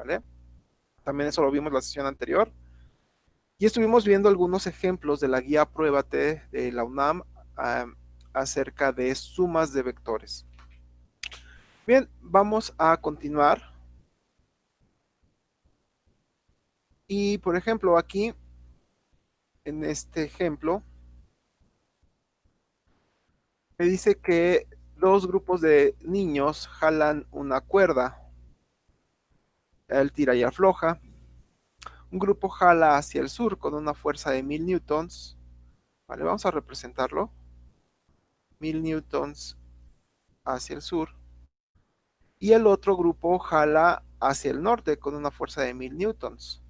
¿vale? También eso lo vimos en la sesión anterior. Y estuvimos viendo algunos ejemplos de la guía Pruébate de la UNAM acerca de sumas de vectores. Bien, vamos a continuar. Y por ejemplo, aquí, en este ejemplo, me dice que dos grupos de niños jalan una cuerda. Él tira y afloja. Un grupo jala hacia el sur con una fuerza de 1000 newtons. Vale, vamos a representarlo. 1000 newtons hacia el sur. Y el otro grupo jala hacia el norte con una fuerza de 1000 newtons.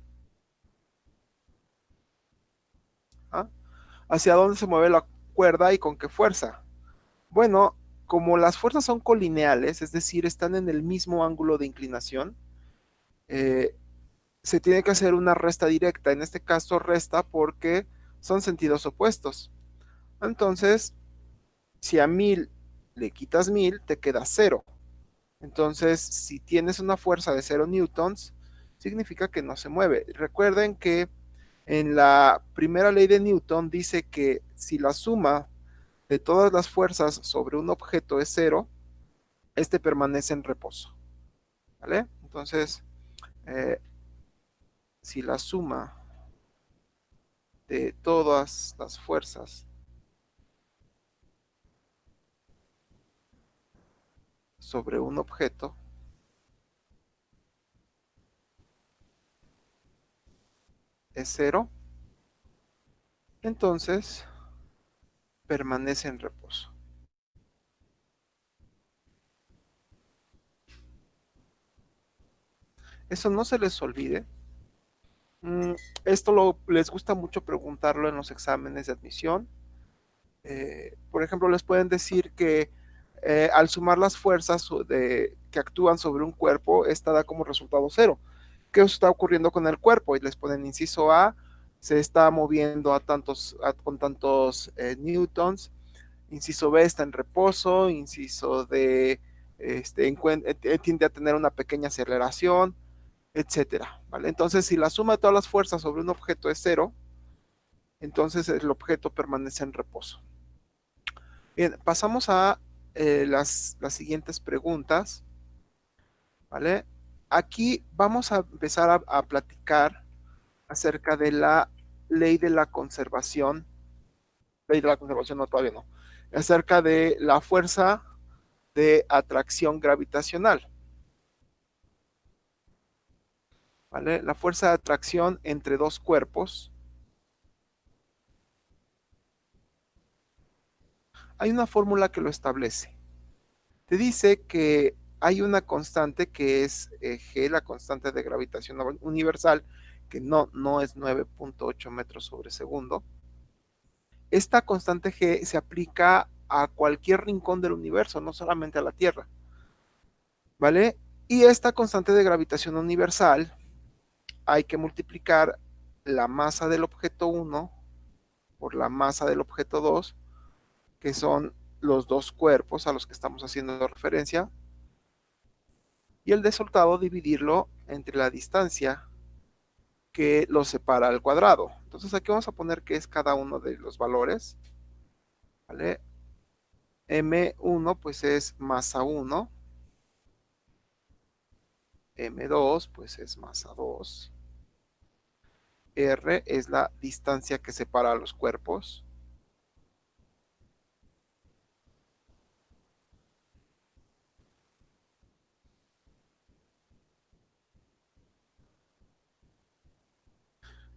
¿Ah? ¿Hacia dónde se mueve la cuerda y con qué fuerza? Bueno, como las fuerzas son colineales, es decir, están en el mismo ángulo de inclinación, eh, se tiene que hacer una resta directa. En este caso, resta porque son sentidos opuestos. Entonces, si a 1000 le quitas 1000, te queda 0. Entonces, si tienes una fuerza de 0 newtons, significa que no se mueve. Recuerden que en la primera ley de Newton dice que si la suma de todas las fuerzas sobre un objeto es 0, este permanece en reposo. ¿Vale? Entonces, eh, si la suma de todas las fuerzas sobre un objeto es 0, entonces permanece en reposo. Eso no se les olvide. Esto les gusta mucho preguntarlo en los exámenes de admisión. Por ejemplo, les pueden decir que al sumar las fuerzas que actúan sobre un cuerpo, esta da como resultado 0. ¿Qué está ocurriendo con el cuerpo? Y les ponen inciso A, se está moviendo con tantos newtons. Inciso B está en reposo. Inciso D tiende a tener una pequeña aceleración, etcétera. ¿Vale? Entonces, si la suma de todas las fuerzas sobre un objeto es 0, entonces el objeto permanece en reposo. Bien, pasamos a las siguientes preguntas, ¿vale? Aquí vamos a empezar a platicar acerca de la ley de la conservación. Ley de la conservación, no, todavía no. Acerca de la fuerza de atracción gravitacional, ¿vale? La fuerza de atracción entre dos cuerpos. Hay una fórmula que lo establece. Te dice que hay una constante que es G, la constante de gravitación universal, que no es 9.8 metros sobre segundo. Esta constante G se aplica a cualquier rincón del universo, no solamente a la Tierra, ¿vale? Y esta constante de gravitación universal hay que multiplicar la masa del objeto 1 por la masa del objeto 2, que son los dos cuerpos a los que estamos haciendo referencia, y el resultado dividirlo entre la distancia que los separa al cuadrado. Entonces aquí vamos a poner que es cada uno de los valores, ¿vale? M1 pues es masa 1, M2 pues es masa 2, R es la distancia que separa a los cuerpos,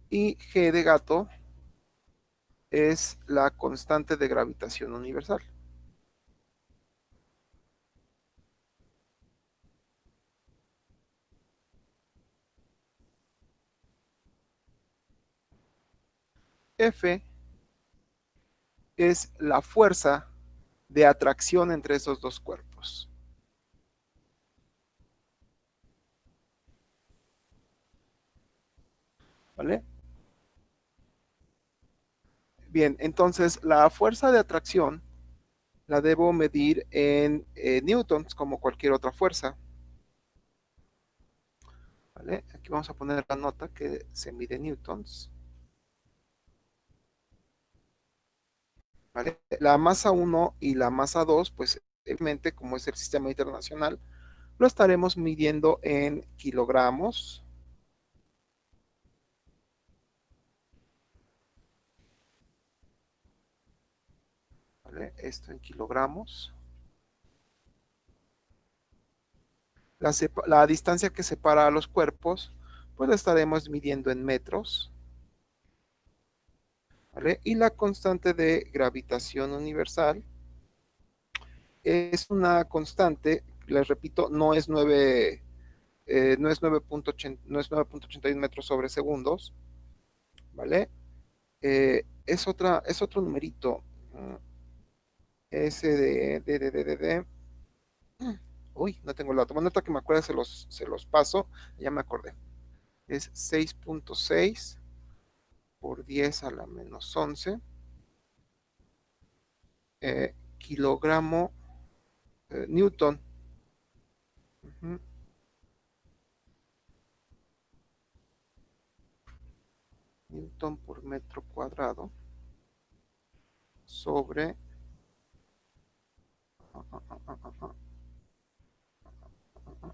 y G de gato es la constante de gravitación universal. F es la fuerza de atracción entre esos dos cuerpos, ¿vale? Bien, entonces la fuerza de atracción la debo medir en newtons como cualquier otra fuerza, ¿vale? Aquí vamos a poner la nota que se mide newtons, ¿vale? La masa 1 y la masa 2, pues evidentemente, como es el sistema internacional, lo estaremos midiendo en kilogramos, ¿vale? Esto en kilogramos. La distancia que separa a los cuerpos, pues la estaremos midiendo en metros, ¿vale? Y la constante de gravitación universal es una constante, les repito, no es 9.81 metros sobre segundos, ¿vale? Es otro numerito, ese uy, no tengo el dato, bueno, ahorita que me acuerdo se los paso, ya me acordé, es 6.6 por 10 a la menos 11 kilogramo newton. Ujú. Newton por metro cuadrado sobre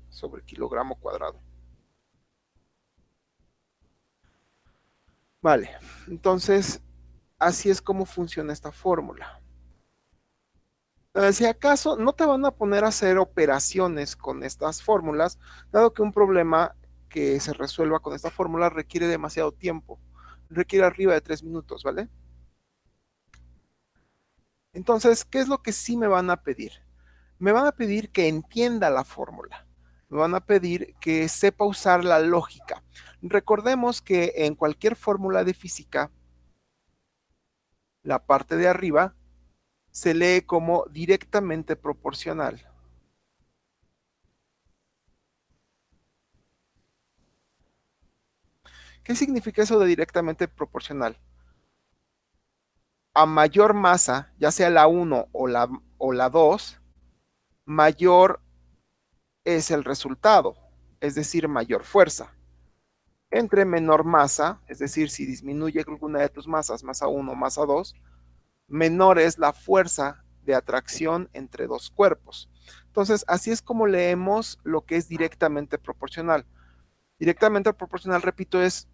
sobre kilogramo cuadrado. Vale, entonces así es como funciona esta fórmula. Si acaso no te van a poner a hacer operaciones con estas fórmulas, dado que un problema que se resuelva con esta fórmula requiere demasiado tiempo, requiere arriba de 3 minutos, ¿vale? Entonces, ¿qué es lo que sí me van a pedir? Me van a pedir que entienda la fórmula. Me van a pedir que sepa usar la lógica. Recordemos que en cualquier fórmula de física, la parte de arriba se lee como directamente proporcional. ¿Qué significa eso de directamente proporcional? A mayor masa, ya sea la 1 o la 2, mayor es el resultado, es decir, mayor fuerza. Entre menor masa, es decir, si disminuye alguna de tus masas, masa 1, masa 2, menor es la fuerza de atracción entre dos cuerpos. Entonces, así es como leemos lo que es directamente proporcional. Directamente proporcional, repito, es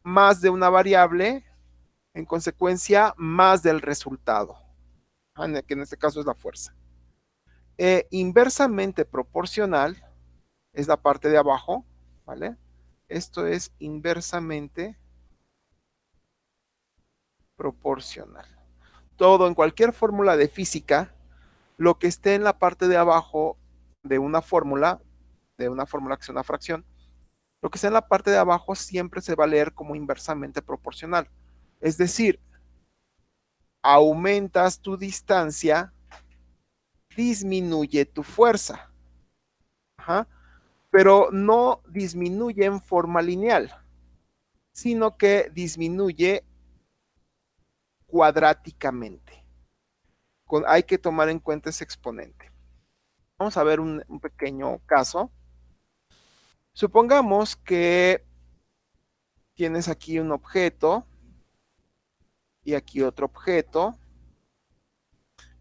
más de una variable, en consecuencia, más del resultado, que en este caso es la fuerza. Inversamente proporcional es la parte de abajo, ¿vale? Esto es inversamente proporcional. Todo en cualquier fórmula de física, lo que esté en la parte de abajo de una fórmula que sea una fracción, lo que esté en la parte de abajo siempre se va a leer como inversamente proporcional. Es decir, aumentas tu distancia, disminuye tu fuerza. Ajá. Pero no disminuye en forma lineal, sino que disminuye cuadráticamente. Hay que tomar en cuenta ese exponente. Vamos a ver un pequeño caso. Supongamos que tienes aquí un objeto y aquí otro objeto.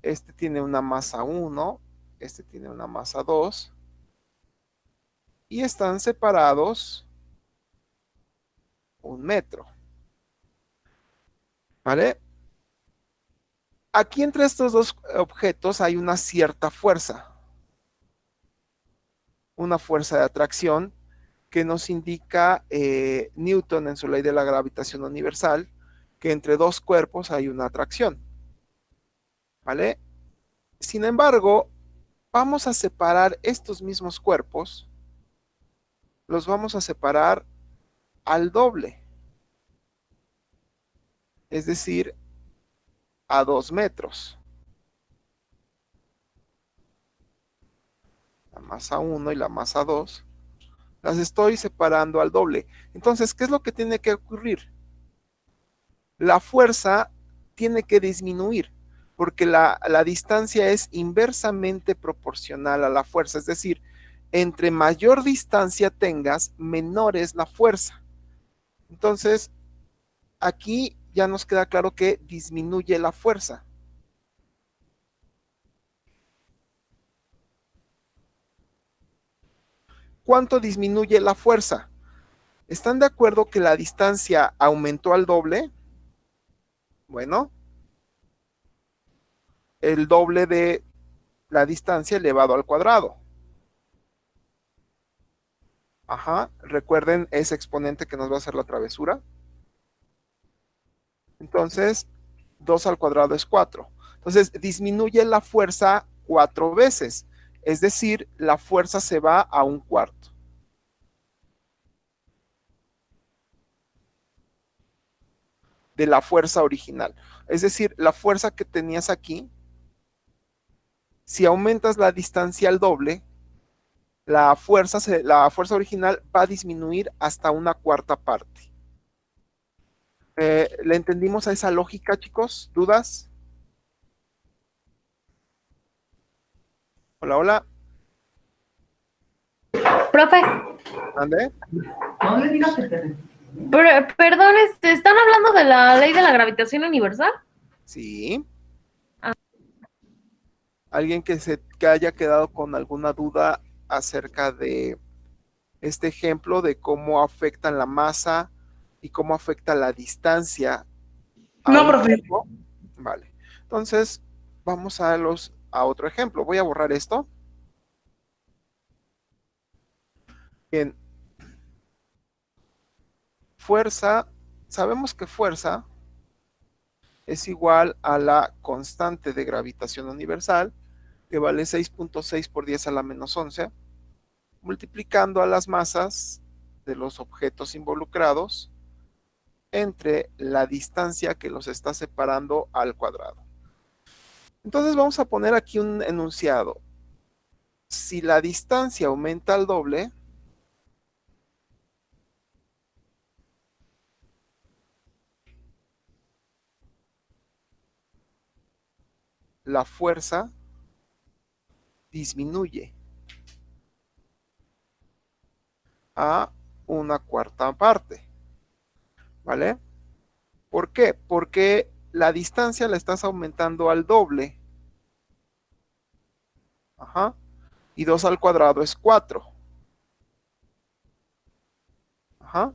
Este tiene una masa 1, este tiene una masa 2 y están separados 1 metro. ¿Vale? Aquí entre estos dos objetos hay una cierta fuerza, una fuerza de atracción que nos indica Newton en su ley de la gravitación universal, que entre dos cuerpos hay una atracción. ¿Vale? Sin embargo, vamos a separar estos mismos cuerpos, los vamos a separar al doble, es decir, a 2 metros. La masa 1 y la masa 2 las estoy separando al doble. Entonces, ¿qué es lo que tiene que ocurrir? La fuerza tiene que disminuir, porque la distancia es inversamente proporcional a la fuerza, es decir, entre mayor distancia tengas, menor es la fuerza. Entonces, aquí ya nos queda claro que disminuye la fuerza. ¿Cuánto disminuye la fuerza? ¿Están de acuerdo que la distancia aumentó al doble? Bueno, el doble de la distancia elevado al cuadrado. Ajá, recuerden ese exponente que nos va a hacer la travesura. Entonces, 2 al cuadrado es 4. Entonces, disminuye la fuerza 4 veces. Es decir, la fuerza se va a un cuarto de la fuerza original. Es decir, la fuerza que tenías aquí, si aumentas la distancia al doble, la fuerza original va a disminuir hasta una cuarta parte. ¿Le entendimos a esa lógica, chicos? ¿Dudas? Hola, hola. Profe, ¿Ande? perdón, ¿están hablando de la ley de la gravitación universal? Sí. Ah. ¿Alguien que haya quedado con alguna duda acerca de este ejemplo de cómo afectan la masa y cómo afecta la distancia a No, un profe. cuerpo? Vale. Entonces, vamos a otro ejemplo. Voy a borrar esto. Bien. Fuerza. Sabemos que fuerza es igual a la constante de gravitación universal, que vale 6.6 por 10 a la menos 11, multiplicando a las masas de los objetos involucrados entre la distancia que los está separando al cuadrado. Entonces vamos a poner aquí un enunciado. Si la distancia aumenta al doble, la fuerza disminuye a una cuarta parte. ¿Vale? ¿Por qué? Porque la distancia la estás aumentando al doble. Ajá. Y 2 al cuadrado es 4. Ajá.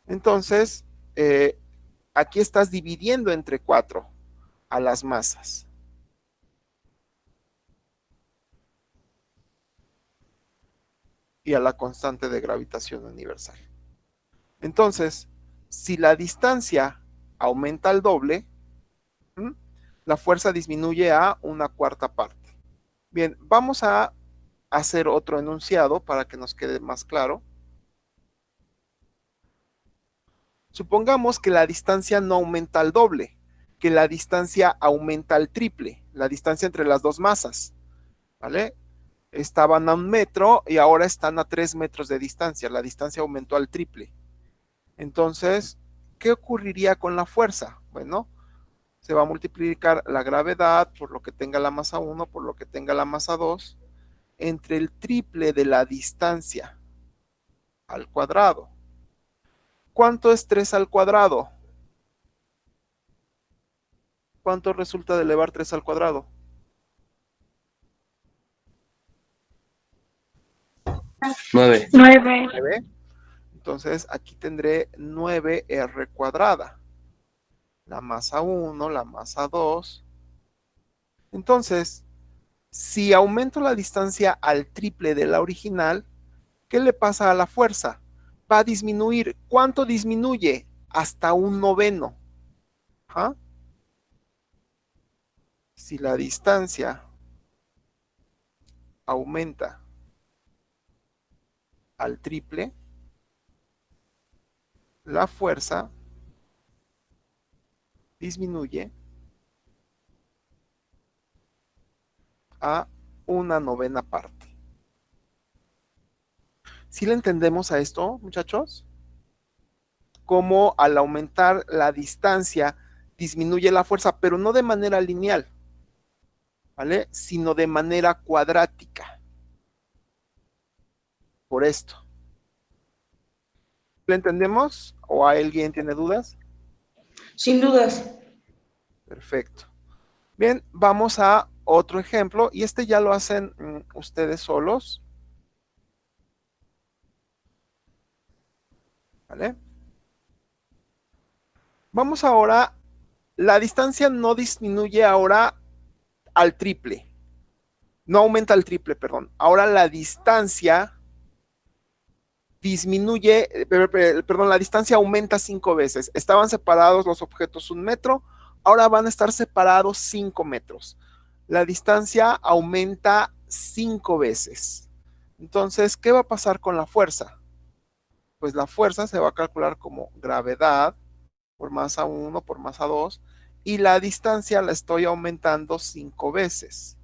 Entonces, aquí estás dividiendo entre 4 a las masas. Y a la constante de gravitación universal. Entonces, si la distancia aumenta al doble, la fuerza disminuye a una cuarta parte. Bien, vamos a hacer otro enunciado para que nos quede más claro. Supongamos que la distancia no aumenta al doble, que la distancia aumenta al triple, la distancia entre las dos masas, ¿vale? Estaban a 1 metro y ahora están a 3 metros de distancia, la distancia aumentó al triple. Entonces, ¿qué ocurriría con la fuerza? Bueno, se va a multiplicar la gravedad por lo que tenga la masa 1, por lo que tenga la masa 2, entre el triple de la distancia al cuadrado. ¿Cuánto es 3 al cuadrado? ¿Cuánto resulta de elevar 3 al cuadrado? 9. 9. Entonces aquí tendré 9r cuadrada. La masa 1, la masa 2. Entonces, si aumento la distancia al triple de la original, ¿qué le pasa a la fuerza? Va a disminuir. ¿Cuánto disminuye? Hasta un noveno. ¿Ah? Si la distancia aumenta al triple, la fuerza disminuye a una novena parte. ¿Sí le entendemos a esto, muchachos? Cómo al aumentar la distancia disminuye la fuerza, pero no de manera lineal, ¿vale? Sino de manera cuadrática. por esto. ¿Lo entendemos? ¿O alguien tiene dudas? Sin dudas. Perfecto. Bien, vamos a otro ejemplo y este ya lo hacen ustedes solos. ¿Vale? Vamos ahora, la distancia no disminuye ahora al triple. No aumenta al triple, perdón. Ahora la distancia disminuye, perdón, la distancia aumenta 5 veces. Estaban separados los objetos 1 metro, ahora van a estar separados 5 metros. La distancia aumenta 5 veces. Entonces, ¿qué va a pasar con la fuerza? Pues la fuerza se va a calcular como gravedad por masa 1 por masa 2 y la distancia la estoy aumentando 5 veces.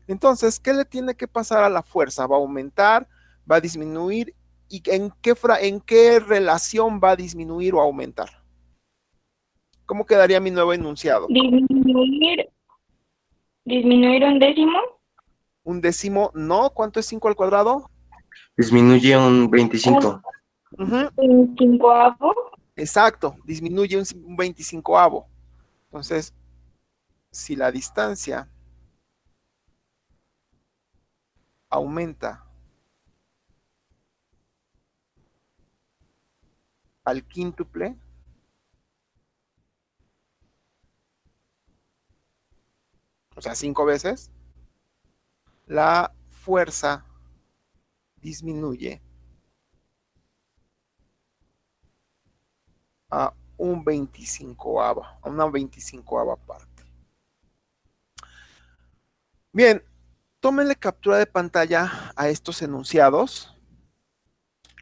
Entonces, ¿qué le tiene que pasar a la fuerza? ¿Va a aumentar? ¿Va a disminuir? ¿Y en qué relación va a disminuir o aumentar? ¿Cómo quedaría mi nuevo enunciado? Disminuir un décimo. Un décimo, no. ¿Cuánto es 5 al cuadrado? Disminuye un 25. Un quincuavo. Exacto, disminuye un 25avo. Entonces, si la distancia aumenta al quíntuple, o sea, 5 veces, la fuerza disminuye a un 25avo, a una 25ava parte. Bien, tómenle captura de pantalla a estos enunciados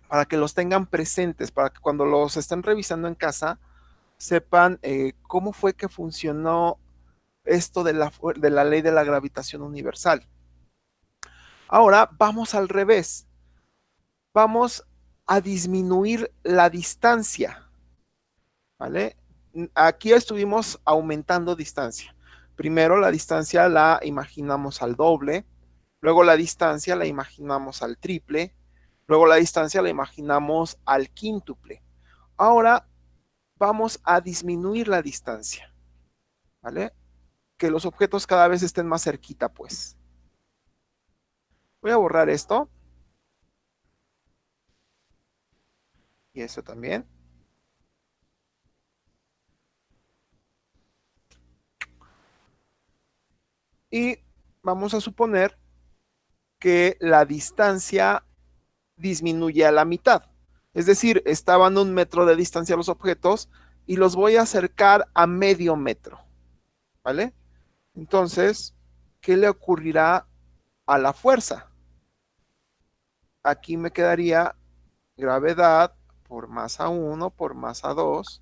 para que los tengan presentes, para que cuando los estén revisando en casa sepan cómo fue que funcionó esto de la ley de la gravitación universal. Ahora vamos al revés. Vamos a disminuir la distancia, ¿vale? Aquí estuvimos aumentando distancia. Primero la distancia la imaginamos al doble, luego la distancia la imaginamos al triple, luego la distancia la imaginamos al quíntuple. Ahora vamos a disminuir la distancia, ¿vale? Que los objetos cada vez estén más cerquita, pues. Voy a borrar esto. Y eso también. Y vamos a suponer que la distancia disminuye a la mitad. Es decir, estaban a 1 metro de distancia los objetos y los voy a acercar a medio metro. ¿Vale? Entonces, ¿qué le ocurrirá a la fuerza? Aquí me quedaría gravedad por masa 1 por masa 2.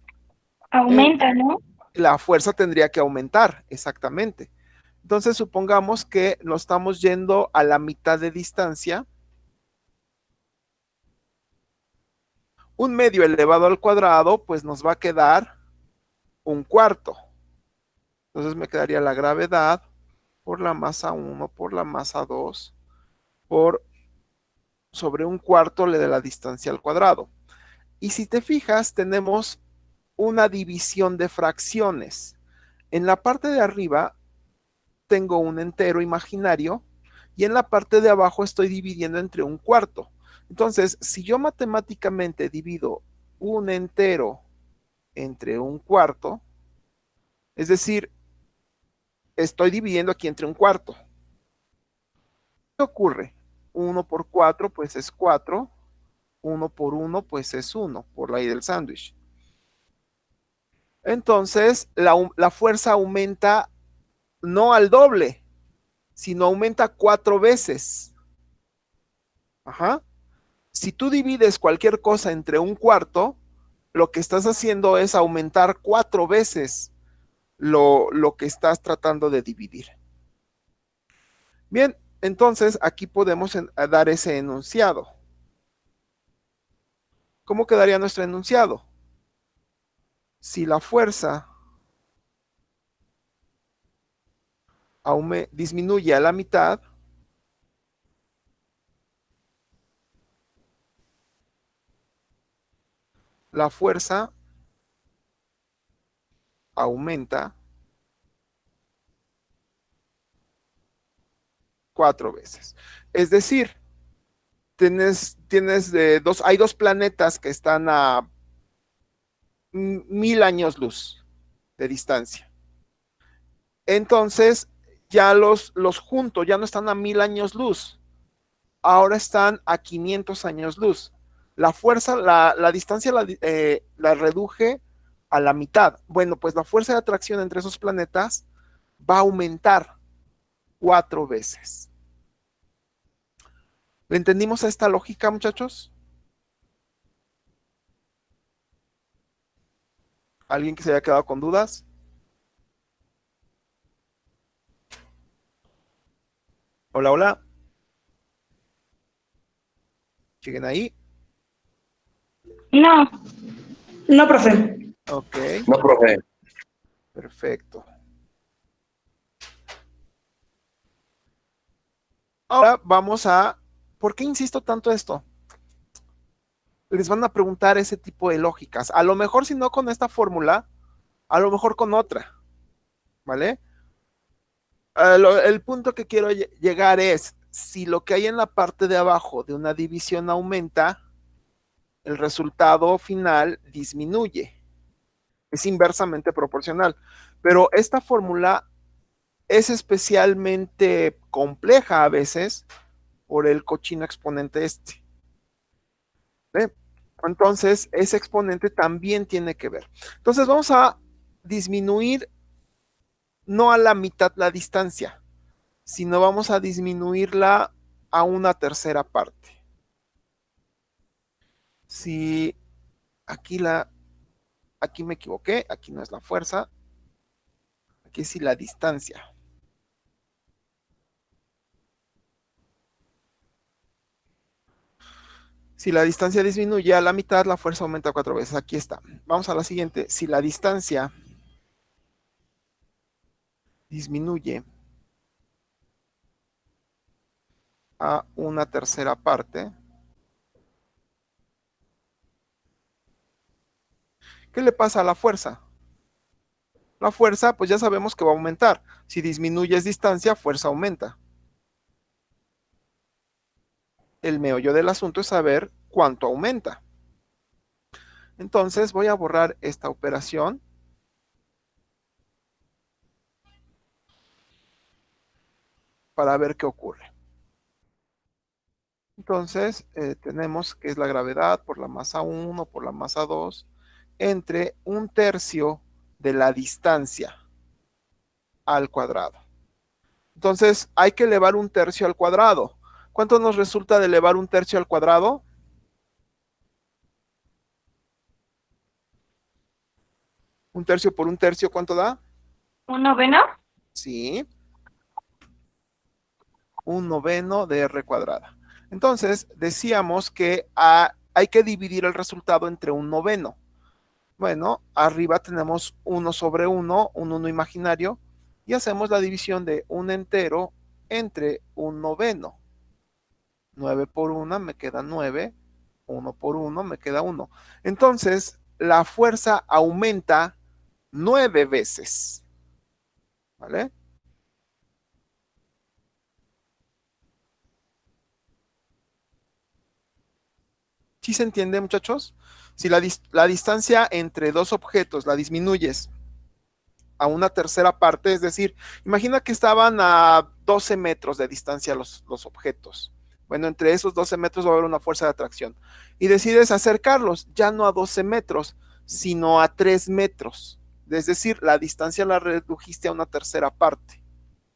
Aumenta, ¿no? La fuerza tendría que aumentar, exactamente. Entonces, supongamos que nos estamos yendo a la mitad de distancia. 1 medio elevado al cuadrado, pues nos va a quedar 1/4. Entonces me quedaría la gravedad por la masa 1 por la masa 2 por sobre 1/4 de la distancia al cuadrado. Y si te fijas, tenemos una división de fracciones. En la parte de arriba tengo un entero imaginario y en la parte de abajo estoy dividiendo entre 1/4. Entonces, si yo matemáticamente divido un entero entre 1/4, es decir, estoy dividiendo aquí entre 1/4. ¿Qué ocurre? 1 por 4 pues es 4, 1 por 1 pues es 1, por la ley del sándwich. Entonces, la fuerza aumenta no al doble, sino aumenta 4 veces. Ajá. Si tú divides cualquier cosa entre 1/4, lo que estás haciendo es aumentar 4 veces lo que estás tratando de dividir. Bien, entonces aquí podemos dar ese enunciado. ¿Cómo quedaría nuestro enunciado? Si la fuerza disminuye a la mitad, la fuerza aumenta 4 veces. Es decir, hay dos planetas que están a 1000 años luz de distancia. Entonces, ya los junto, ya no están a 1000 años luz, ahora están a 500 años luz. La fuerza, la distancia la reduje a la mitad. Bueno, pues la fuerza de atracción entre esos planetas va a aumentar 4 veces. ¿Le entendimos a esta lógica, muchachos? ¿Alguien que se haya quedado con dudas? Hola, hola. ¿Siguen ahí? No. No, profe. Ok, No, profe. perfecto. Ahora vamos a... ¿Por qué insisto tanto esto? Les van a preguntar ese tipo de lógicas. A lo mejor si no con esta fórmula, a lo mejor con otra. ¿Vale? El punto que quiero llegar es, si lo que hay en la parte de abajo de una división aumenta, el resultado final disminuye. Es inversamente proporcional. Pero esta fórmula es especialmente compleja a veces por el cochino exponente este. ¿Ve? Entonces, ese exponente también tiene que ver. Entonces, vamos a disminuir no a la mitad la distancia, sino vamos a disminuirla a una tercera parte. Si aquí me equivoqué, aquí no es la fuerza, aquí sí la distancia. Si la distancia disminuye a la mitad, la fuerza aumenta 4 veces. Aquí está. Vamos a la siguiente. Si la distancia disminuye a una tercera parte, ¿qué le pasa a la fuerza? La fuerza, pues ya sabemos que va a aumentar. Si disminuyes distancia, fuerza aumenta. El meollo del asunto es saber cuánto aumenta. Entonces voy a borrar esta operación para ver qué ocurre. Entonces tenemos que es la gravedad por la masa 1 por la masa 2 entre 1/3 de la distancia al cuadrado. Entonces hay que elevar 1/3 al cuadrado. ¿Cuánto nos resulta de elevar 1/3 al cuadrado? 1/3 por 1/3, ¿cuánto da? ¿Un noveno? Sí, 1/9 de r cuadrada. Entonces decíamos que hay que dividir el resultado entre 1/9. Bueno, arriba tenemos 1 sobre 1, un 1 imaginario, y hacemos la división de un entero entre 1/9. 9 por 1 me queda 9, 1 por 1 me queda 1. Entonces, la fuerza aumenta 9 veces. ¿Vale? ¿Sí se entiende, muchachos? Si la distancia entre dos objetos la disminuyes a una tercera parte, es decir, imagina que estaban a 12 metros de distancia los objetos. Bueno, entre esos 12 metros va a haber una fuerza de atracción. Y decides acercarlos, ya no a 12 metros, sino a 3 metros. Es decir, la distancia la redujiste a una tercera parte.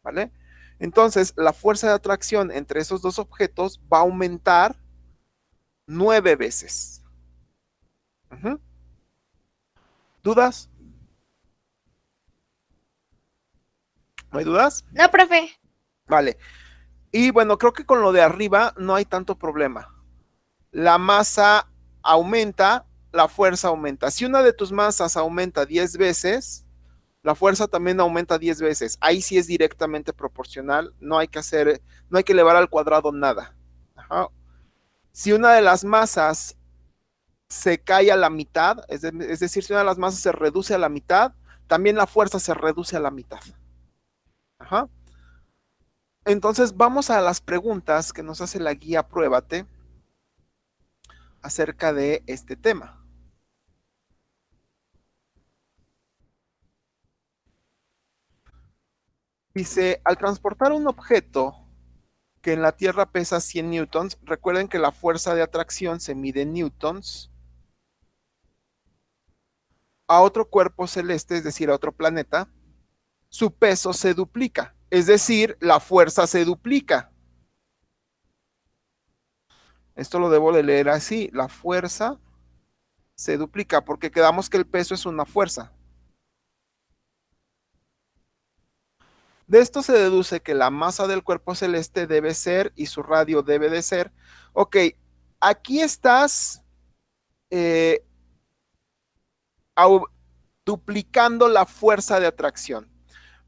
¿Vale? Entonces, la fuerza de atracción entre esos dos objetos va a aumentar 9 veces. ¿Dudas? ¿No hay dudas? No, profe. Vale. Y bueno, creo que con lo de arriba no hay tanto problema. La masa aumenta, la fuerza aumenta. Si una de tus masas aumenta 10 veces, la fuerza también aumenta 10 veces. Ahí sí es directamente proporcional. No hay que elevar al cuadrado nada. Ajá. Si una de las masas se cae a la mitad, es decir, si una de las masas se reduce a la mitad, también la fuerza se reduce a la mitad. Ajá. Entonces vamos a las preguntas que nos hace la guía Pruébate acerca de este tema. Dice, al transportar un objeto que en la Tierra pesa 100 newtons, recuerden que la fuerza de atracción se mide en newtons, a otro cuerpo celeste, es decir, a otro planeta, su peso se duplica, es decir, la fuerza se duplica. Esto lo debo de leer así, la fuerza se duplica, porque quedamos que el peso es una fuerza. De esto se deduce que la masa del cuerpo celeste debe ser y su radio debe de ser. Ok, aquí estás duplicando la fuerza de atracción.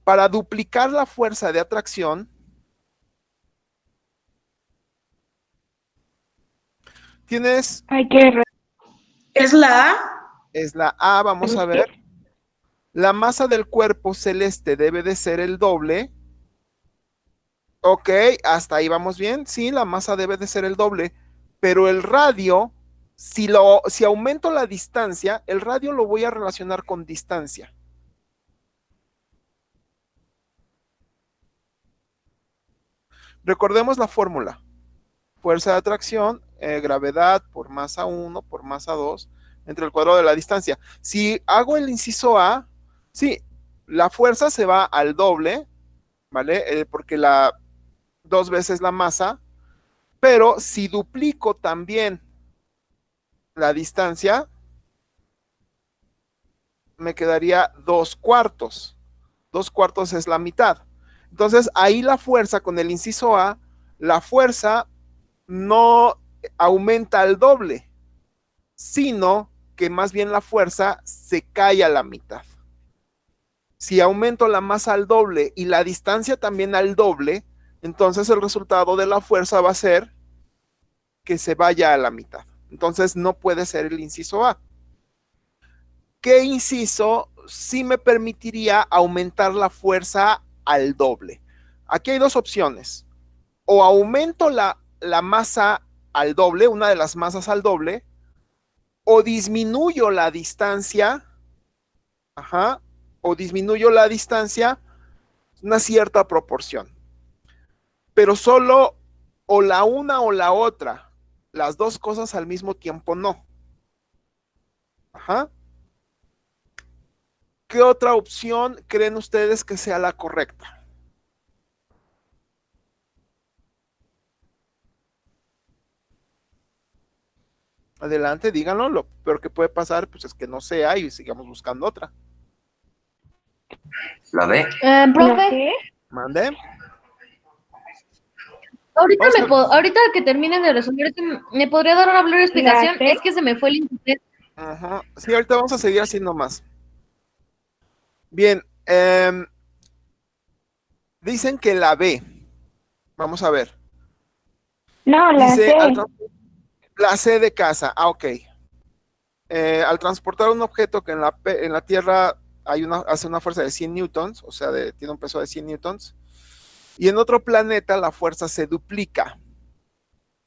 Para duplicar la fuerza de atracción, tienes... ¿Es la A? Es la A, vamos a ver. La masa del cuerpo celeste debe de ser el doble. Ok, hasta ahí vamos bien. Sí, la masa debe de ser el doble. Pero el radio, si aumento la distancia, el radio lo voy a relacionar con distancia. Recordemos la fórmula. Fuerza de atracción, gravedad por masa 1 por masa 2 entre el cuadrado de la distancia. Si hago el inciso A, sí, la fuerza se va al doble, ¿vale? Porque dos veces la masa, pero si duplico también la distancia, me quedaría 2/4. 2/4 es la mitad. Entonces, ahí la fuerza con el inciso A, la fuerza no aumenta al doble, sino que más bien la fuerza se cae a la mitad. Si aumento la masa al doble y la distancia también al doble, entonces el resultado de la fuerza va a ser que se vaya a la mitad. Entonces no puede ser el inciso A. ¿Qué inciso sí me permitiría aumentar la fuerza al doble? Aquí hay dos opciones. O aumento la masa al doble, una de las masas al doble, o disminuyo la distancia, o disminuyo la distancia una cierta proporción. Pero solo o la una o la otra, las dos cosas al mismo tiempo no. ¿Qué otra opción creen ustedes que sea la correcta? Adelante, díganlo. Lo peor que puede pasar pues es que no sea y sigamos buscando otra. La B. Profe, Mande. ahorita que termine de resolver, ¿me podría dar una breve explicación? ¿La C? Es que se me fue el internet. Ajá. Sí, ahorita vamos a seguir haciendo más. Bien, dicen que la B. Vamos a ver. No, la Dice, C. la C de casa. Ah, ok. Al transportar un objeto que en la Tierra hace una fuerza de 100 newtons, o sea, tiene un peso de 100 newtons, y en otro planeta la fuerza se duplica.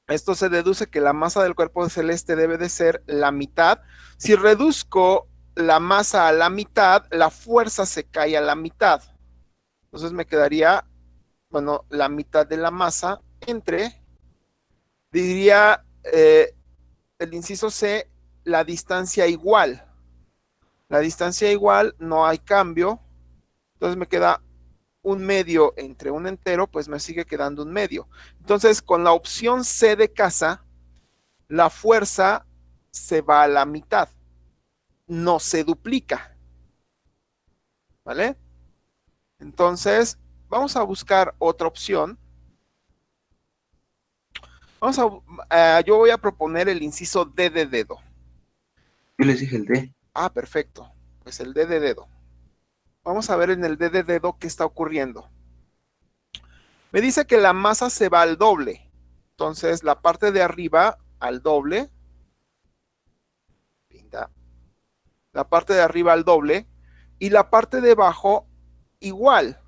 Esto se deduce que la masa del cuerpo celeste debe de ser la mitad. Si reduzco la masa a la mitad, la fuerza se cae a la mitad. Entonces me quedaría, bueno, la mitad de la masa entre, diría el inciso C, la distancia igual. La distancia igual, no hay cambio. Entonces me queda un medio entre un entero, pues me sigue quedando un medio. Entonces, con la opción C de casa, la fuerza se va a la mitad, no se duplica. ¿Vale? Entonces, vamos a buscar otra opción. Yo voy a proponer el inciso D de dedo. Yo les dije el D. Ah, perfecto. Pues el D de dedo. Vamos a ver en el D de dedo qué está ocurriendo. Me dice que la masa se va al doble. Entonces, la parte de arriba al doble. ¿ya? La parte de arriba al doble y la parte de abajo igual.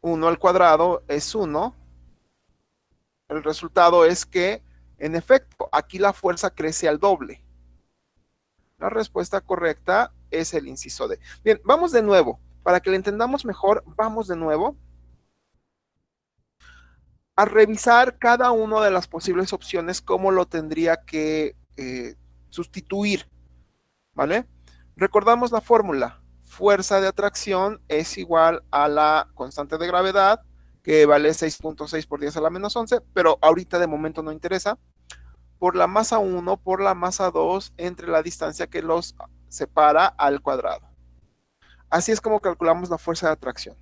1 al cuadrado es 1. El resultado es que, en efecto, aquí la fuerza crece al doble. La respuesta correcta es el inciso D. Bien, vamos de nuevo. Para que lo entendamos mejor, vamos de nuevo a revisar cada una de las posibles opciones, cómo lo tendría que sustituir, ¿vale? Recordamos la fórmula. Fuerza de atracción es igual a la constante de gravedad, que vale 6.6 por 10 a la menos 11, pero ahorita de momento no interesa, por la masa 1 por la masa 2 entre la distancia que los separa al cuadrado. Así es como calculamos la fuerza de atracción.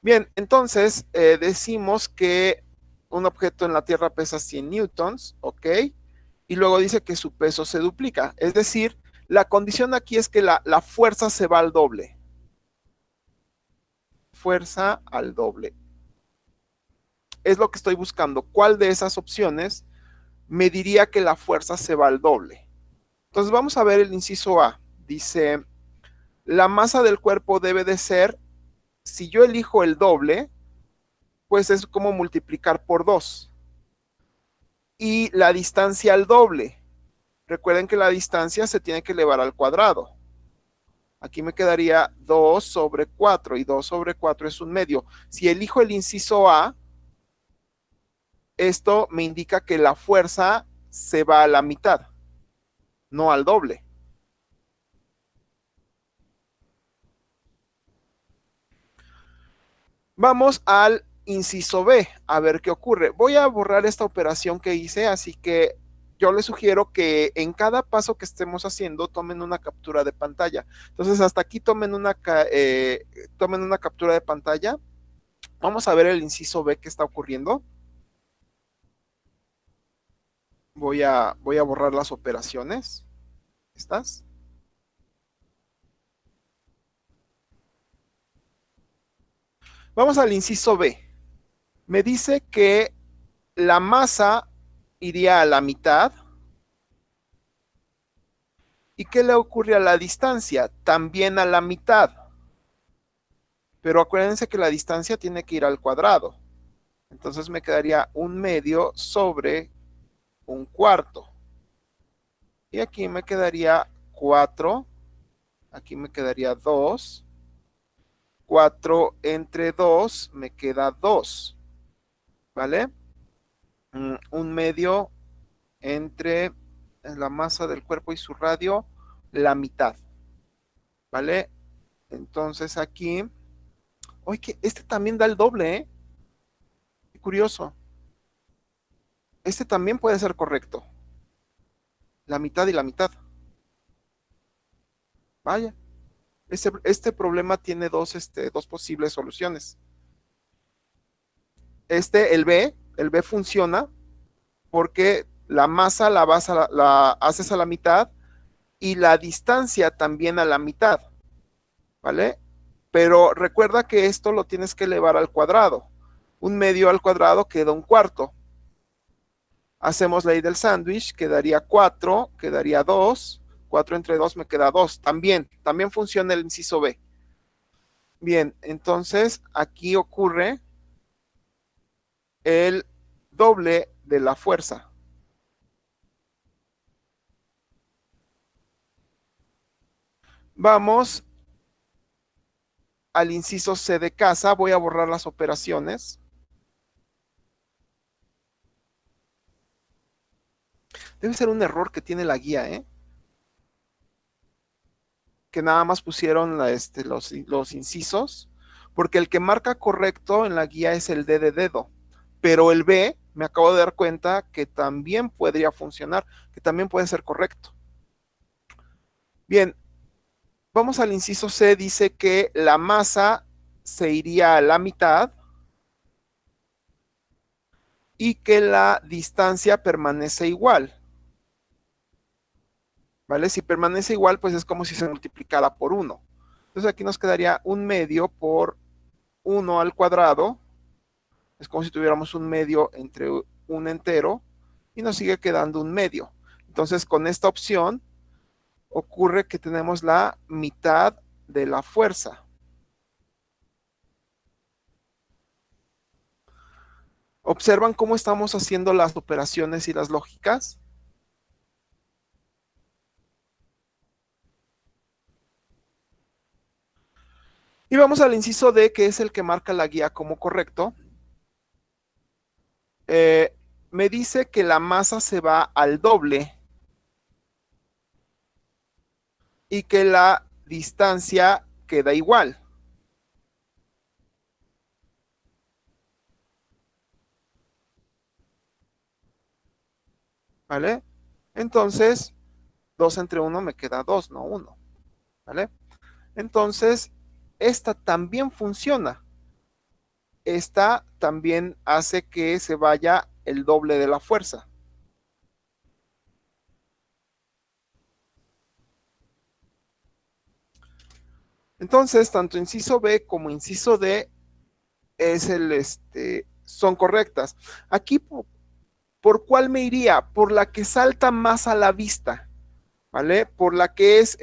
Bien, entonces decimos que un objeto en la Tierra pesa 100 newtons, ¿ok? Y luego dice que su peso se duplica. Es decir, la condición aquí es que la fuerza se va al doble. Fuerza al doble. Es lo que estoy buscando. ¿Cuál de esas opciones me diría que la fuerza se va al doble? Entonces vamos a ver el inciso A. Dice, la masa del cuerpo debe de ser, si yo elijo el doble, pues es como multiplicar por 2. Y la distancia al doble. Recuerden que la distancia se tiene que elevar al cuadrado. Aquí me quedaría 2 sobre 4 y 2 sobre 4 es un medio. Si elijo el inciso A, esto me indica que la fuerza se va a la mitad, no al doble. Vamos al inciso B, a ver qué ocurre. Voy a borrar esta operación que hice, así que yo les sugiero que en cada paso que estemos haciendo tomen una captura de pantalla. Entonces hasta aquí tomen una captura de pantalla. Vamos a ver el inciso B que está ocurriendo. Voy a borrar las operaciones. ¿Estás? Vamos al inciso B. Me dice que la masa iría a la mitad. ¿Y qué le ocurre a la distancia? También a la mitad. Pero acuérdense que la distancia tiene que ir al cuadrado. Entonces me quedaría un medio sobre un cuarto. Y aquí me quedaría 4. Aquí me quedaría 2. 4 entre 2 me queda 2. ¿Vale? Un medio entre la masa del cuerpo y su radio, la mitad. ¿Vale? Entonces aquí, oye, que este también da el doble, ¿eh? Qué curioso. Este también puede ser correcto. La mitad y la mitad. Vaya. Este problema tiene dos posibles soluciones. El B funciona porque la masa la haces a la mitad y la distancia también a la mitad, ¿vale? Pero recuerda que esto lo tienes que elevar al cuadrado. Un medio al cuadrado queda un cuarto. Hacemos ley del sándwich, quedaría 4, quedaría 2. 4 entre 2 me queda 2. También funciona el inciso B. Bien, entonces aquí ocurre el doble de la fuerza. Vamos al inciso C de casa. Voy a borrar las operaciones. Debe ser un error que tiene la guía, ¿eh? Que nada más pusieron los incisos, porque el que marca correcto en la guía es el D de dedo, pero el B me acabo de dar cuenta que también podría funcionar, que también puede ser correcto. Bien, vamos al inciso C, dice que la masa se iría a la mitad y que la distancia permanece igual. ¿Vale? Si permanece igual, pues es como si se multiplicara por 1. Entonces aquí nos quedaría un medio por 1 al cuadrado. Es como si tuviéramos un medio entre un entero. y nos sigue quedando un medio. Entonces, con esta opción ocurre que tenemos la mitad de la fuerza. ¿Observan cómo estamos haciendo las operaciones y las lógicas? Y vamos al inciso D, que es el que marca la guía como correcto. Me dice que la masa se va al doble y que la distancia queda igual. ¿Vale? Entonces, 2 entre 1 me queda 2, no 1. ¿Vale? Entonces, esta también funciona. Esta también hace que se vaya el doble de la fuerza. Entonces, tanto inciso B como inciso D es son correctas. Aquí, ¿por cuál me iría? Por la que salta más a la vista, ¿vale? Por la que es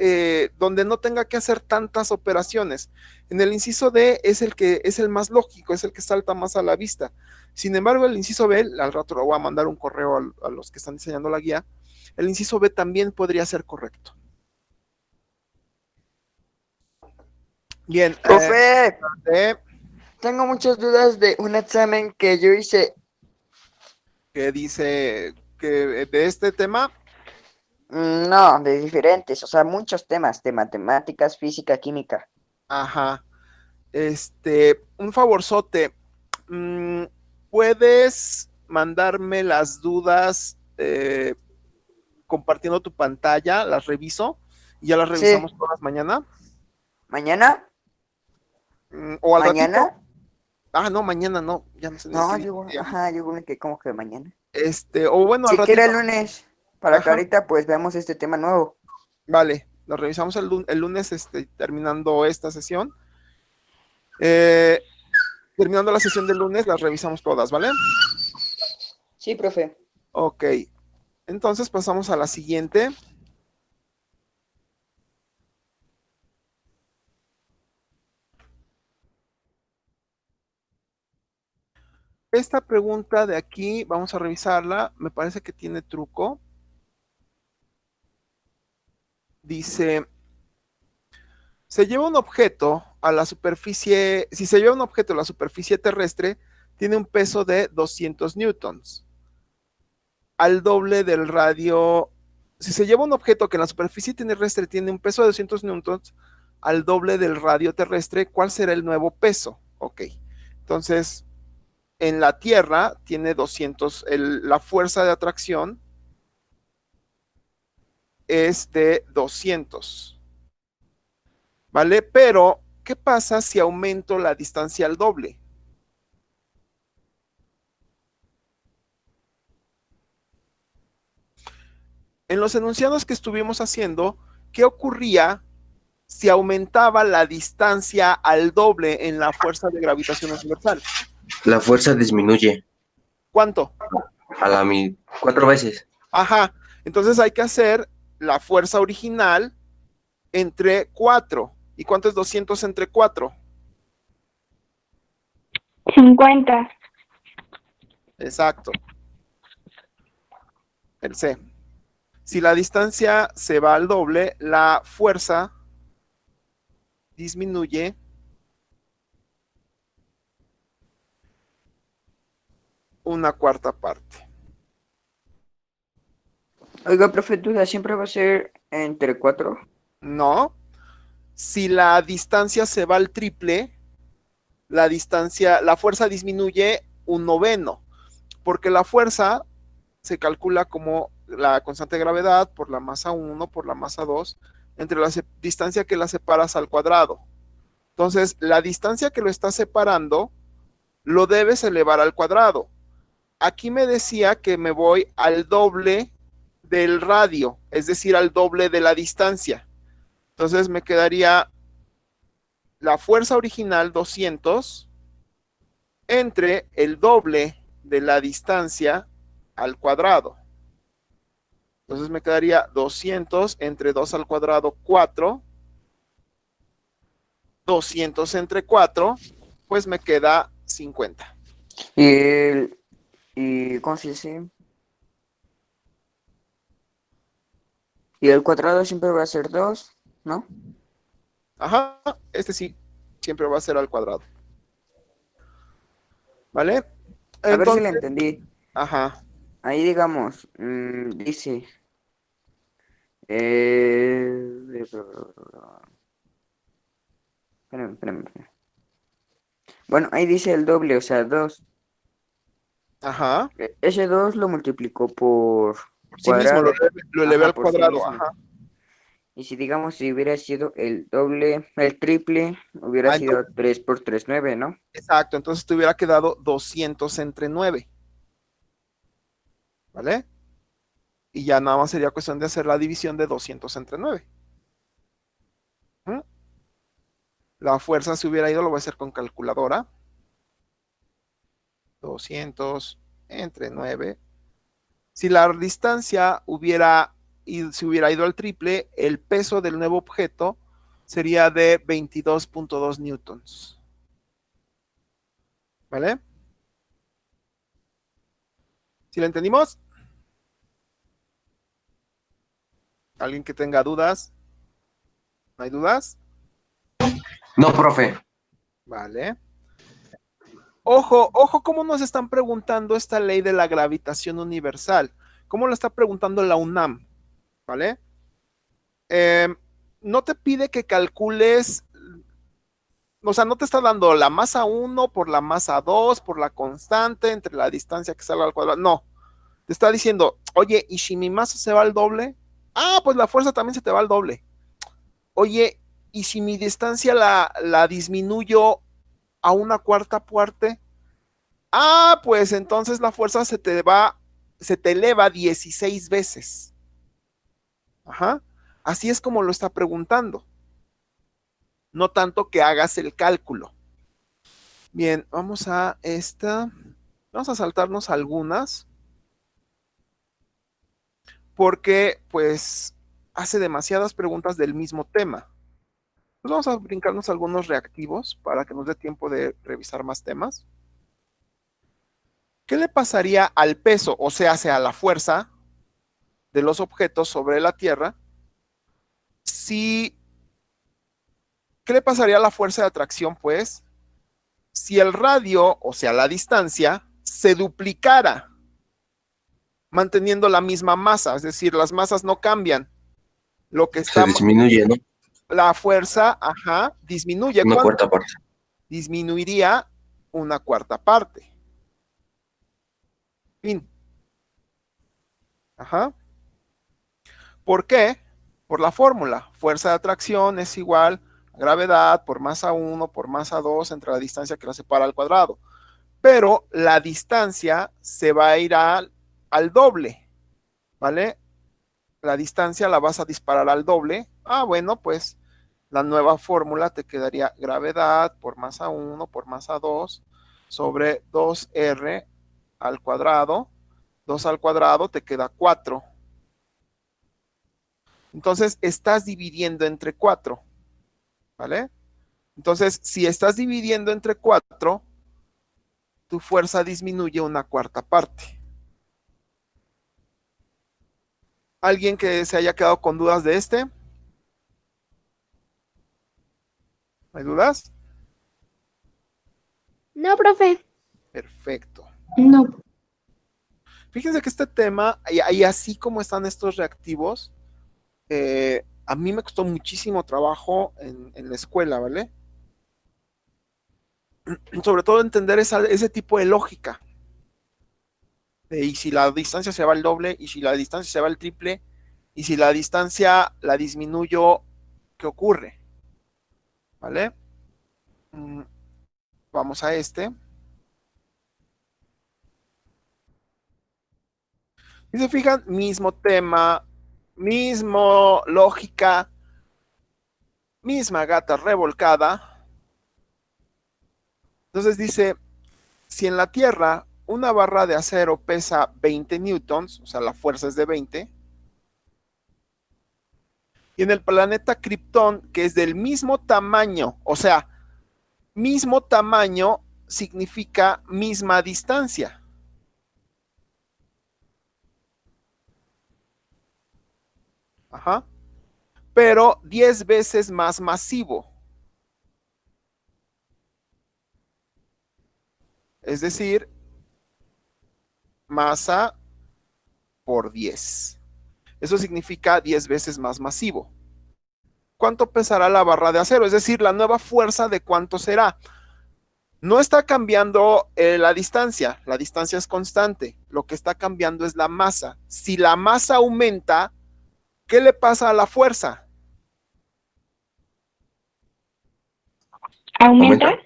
donde no tenga que hacer tantas operaciones. En el inciso D es el que es el más lógico, es el que salta más a la vista. Sin embargo, el inciso B, al rato le voy a mandar un correo a los que están diseñando la guía, el inciso B también podría ser correcto. Bien. Profe, tengo muchas dudas de un examen que yo hice. ¿Qué dice que de este tema? No, de diferentes, o sea, muchos temas, de matemáticas, física, química. Ajá. Un favorzote. ¿Puedes mandarme las dudas compartiendo tu pantalla? Las reviso y ya las revisamos todas mañana. ¿Mañana? ¿O al ¿Mañana? ratito? Ah, no, mañana no. Ya no sé. No, yo creo que como que mañana. O bueno, si al ratito. quiere el lunes, para que ahorita pues veamos este tema nuevo. Vale, lo revisamos el lunes, terminando esta sesión. Terminando la sesión del lunes, las revisamos todas, ¿vale? Sí, profe. Ok, entonces pasamos a la siguiente. Esta pregunta de aquí, vamos a revisarla, me parece que tiene truco. Dice, se lleva un objeto a la superficie, si se lleva un objeto a la superficie terrestre, tiene un peso de 200 newtons. Al doble del radio, si se lleva un objeto que en la superficie terrestre tiene un peso de 200 newtons, al doble del radio terrestre, ¿cuál será el nuevo peso? Ok, entonces, en la Tierra tiene 200, la fuerza de atracción es de 200, ¿vale? Pero, ¿qué pasa si aumento la distancia al doble? En los enunciados que estuvimos haciendo, ¿qué ocurría si aumentaba la distancia al doble en la fuerza de gravitación universal? La fuerza disminuye. ¿Cuánto? 4 veces. Ajá, entonces hay que hacer la fuerza original entre 4. ¿Y cuánto es 200 entre 4? 50. Exacto. El C. Si la distancia se va al doble, la fuerza disminuye una cuarta parte. Oiga, profe, ¿duda siempre va a ser entre 4? No. Si la distancia se va al triple, la fuerza disminuye un noveno, porque la fuerza se calcula como la constante de gravedad por la masa 1 por la masa 2 entre la distancia que la separas al cuadrado. Entonces, la distancia que lo está separando lo debes elevar al cuadrado. Aquí me decía que me voy al doble del radio, es decir, al doble de la distancia. Entonces me quedaría la fuerza original 200 entre el doble de la distancia al cuadrado. Entonces me quedaría 200 entre 2 al cuadrado, 4. 200 entre 4, pues me queda 50. ¿Y cómo se dice? Y el cuadrado siempre va a ser 2, ¿no? Ajá, este sí, siempre va a ser al cuadrado. ¿Vale? A ver si le Entonces, entendí. ajá, Ahí digamos, dice... espérame. Bueno, ahí dice el doble, o sea, 2. ajá. Ese 2 lo multiplicó por Por sí mismo cuadrado. lo elevé Ajá, al por sí cuadrado, mismo. ajá. Y si digamos, si hubiera sido el doble, el triple, hubiera Ah, sido 3 por 3 9, ¿no? exacto, entonces te hubiera quedado 200 entre 9. ¿Vale? Y ya nada más sería cuestión de hacer la división de 200 entre 9. ¿Mm? La fuerza se hubiera ido, lo voy a hacer con calculadora. 200 entre 9. Si la distancia se hubiera ido al triple, el peso del nuevo objeto sería de 22.2 newtons. ¿Vale? ¿Sí lo entendimos? ¿Alguien que tenga dudas? ¿No hay dudas? No, profe. Vale. Ojo, ojo, cómo nos están preguntando esta ley de la gravitación universal. ¿Cómo lo está preguntando la UNAM? ¿Vale? No te pide que calcules, o sea, no te está dando la masa 1 por la masa 2 por la constante entre la distancia que sale al cuadrado. No, te está diciendo, oye, ¿y si mi masa se va al doble? Ah, pues la fuerza también se te va al doble. Oye, ¿y si mi distancia la disminuyo a una cuarta parte? Ah, pues entonces la fuerza se te eleva 16 veces. Ajá. Así es como lo está preguntando. No tanto que hagas el cálculo. Bien, vamos a esta. Vamos a saltarnos algunas. Porque, pues, hace demasiadas preguntas del mismo tema. Pues vamos a brincarnos algunos reactivos para que nos dé tiempo de revisar más temas. ¿Qué le pasaría al peso, o sea, a la fuerza de los objetos sobre la Tierra si... ¿Qué le pasaría a la fuerza de atracción, pues, si el radio, o sea, la distancia, se duplicara, manteniendo la misma masa? Es decir, las masas no cambian. Lo que Se está, disminuye, ¿no? la fuerza, ajá, disminuye. Una ¿Cuánto? cuarta parte. Disminuiría una cuarta parte. Fin. Ajá. ¿Por qué? Por la fórmula. Fuerza de atracción es igual a gravedad por masa 1 por masa 2 entre la distancia que la separa al cuadrado. Pero la distancia se va a ir al doble, ¿vale? La distancia la vas a disparar al doble. Ah, bueno, pues la nueva fórmula te quedaría gravedad por masa 1 por masa 2 sobre 2r al cuadrado. 2 al cuadrado te queda 4. Entonces estás dividiendo entre 4, ¿vale? Entonces, si estás dividiendo entre 4, tu fuerza disminuye una cuarta parte. ¿Alguien que se haya quedado con dudas de este? ¿No hay dudas? No, profe. Perfecto. No. Fíjense que este tema, y así como están estos reactivos, a mí me costó muchísimo trabajo en la escuela, ¿vale? Sobre todo entender ese tipo de lógica. Y si la distancia se va al doble, y si la distancia se va al triple, y si la distancia la disminuyo, ¿qué ocurre? ¿Vale? Vamos a este. Si se fijan, mismo tema, mismo lógica, misma gata revolcada. Entonces dice, si en la Tierra una barra de acero pesa 20 newtons, o sea, la fuerza es de 20, Y en el planeta Krypton, que es del mismo tamaño, o sea, mismo tamaño significa misma distancia. Ajá. Pero 10 veces más masivo. Es decir, masa por 10. Eso significa 10 veces más masivo. ¿Cuánto pesará la barra de acero? Es decir, la nueva fuerza de cuánto será. No está cambiando la distancia es constante. Lo que está cambiando es la masa. Si la masa aumenta, ¿qué le pasa a la fuerza? ¿Aumenta?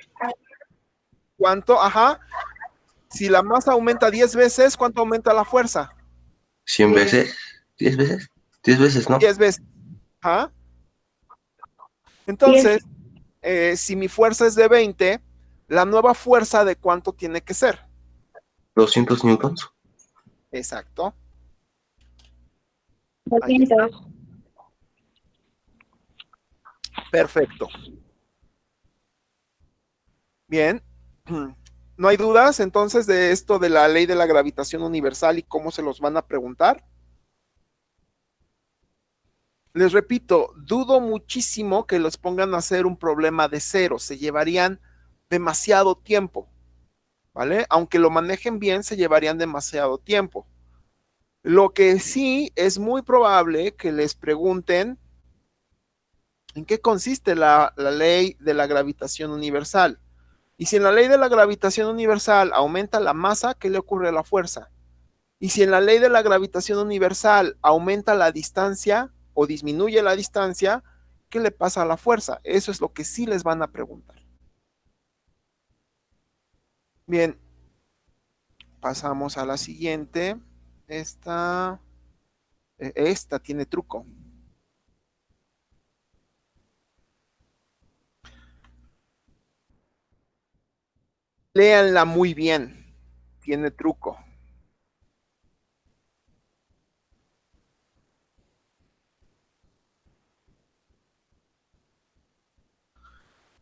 ¿Cuánto? Ajá. Si la masa aumenta 10 veces, ¿cuánto aumenta la fuerza? 100 veces, 10 veces, 10 veces, ¿no? 10 veces. Ajá. Entonces, si mi fuerza es de 20, la nueva fuerza de cuánto tiene que ser. 200 newtons. Exacto. 200. Perfecto. Bien. ¿No hay dudas entonces de esto de la ley de la gravitación universal y cómo se los van a preguntar? Les repito, dudo muchísimo que los pongan a hacer un problema de cero. Se llevarían demasiado tiempo, ¿vale? Aunque lo manejen bien, se llevarían demasiado tiempo. Lo que sí es muy probable que les pregunten en qué consiste la ley de la gravitación universal. Y si en la ley de la gravitación universal aumenta la masa, ¿qué le ocurre a la fuerza? Y si en la ley de la gravitación universal aumenta la distancia o disminuye la distancia, ¿qué le pasa a la fuerza? Eso es lo que sí les van a preguntar. Bien, pasamos a la siguiente. Esta tiene truco. Léanla muy bien. Tiene truco.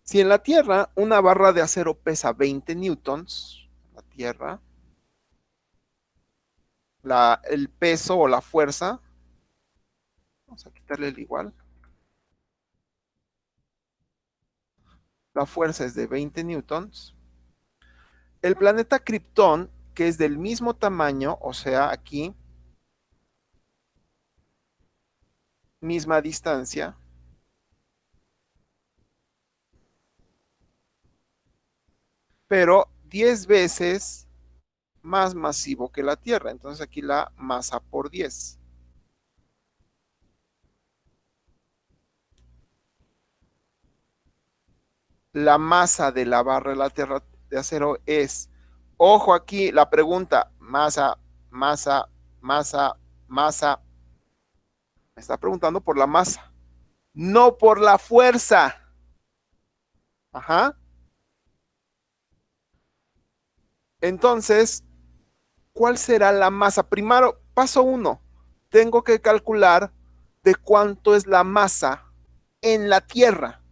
Si en la Tierra una barra de acero pesa 20 newtons, la Tierra, el peso o la fuerza, vamos a quitarle el igual, la fuerza es de 20 newtons, el planeta Krypton, que es del mismo tamaño, o sea, aquí, misma distancia, pero 10 veces más masivo que la Tierra. Entonces aquí la masa por 10. La masa de la barra de la Tierra de acero es, ojo aquí, la pregunta, masa, masa, masa, masa. Me está preguntando por la masa, no por la fuerza. Ajá. Entonces, ¿cuál será la masa? Primero, paso 1, tengo que calcular de cuánto es la masa en la Tierra.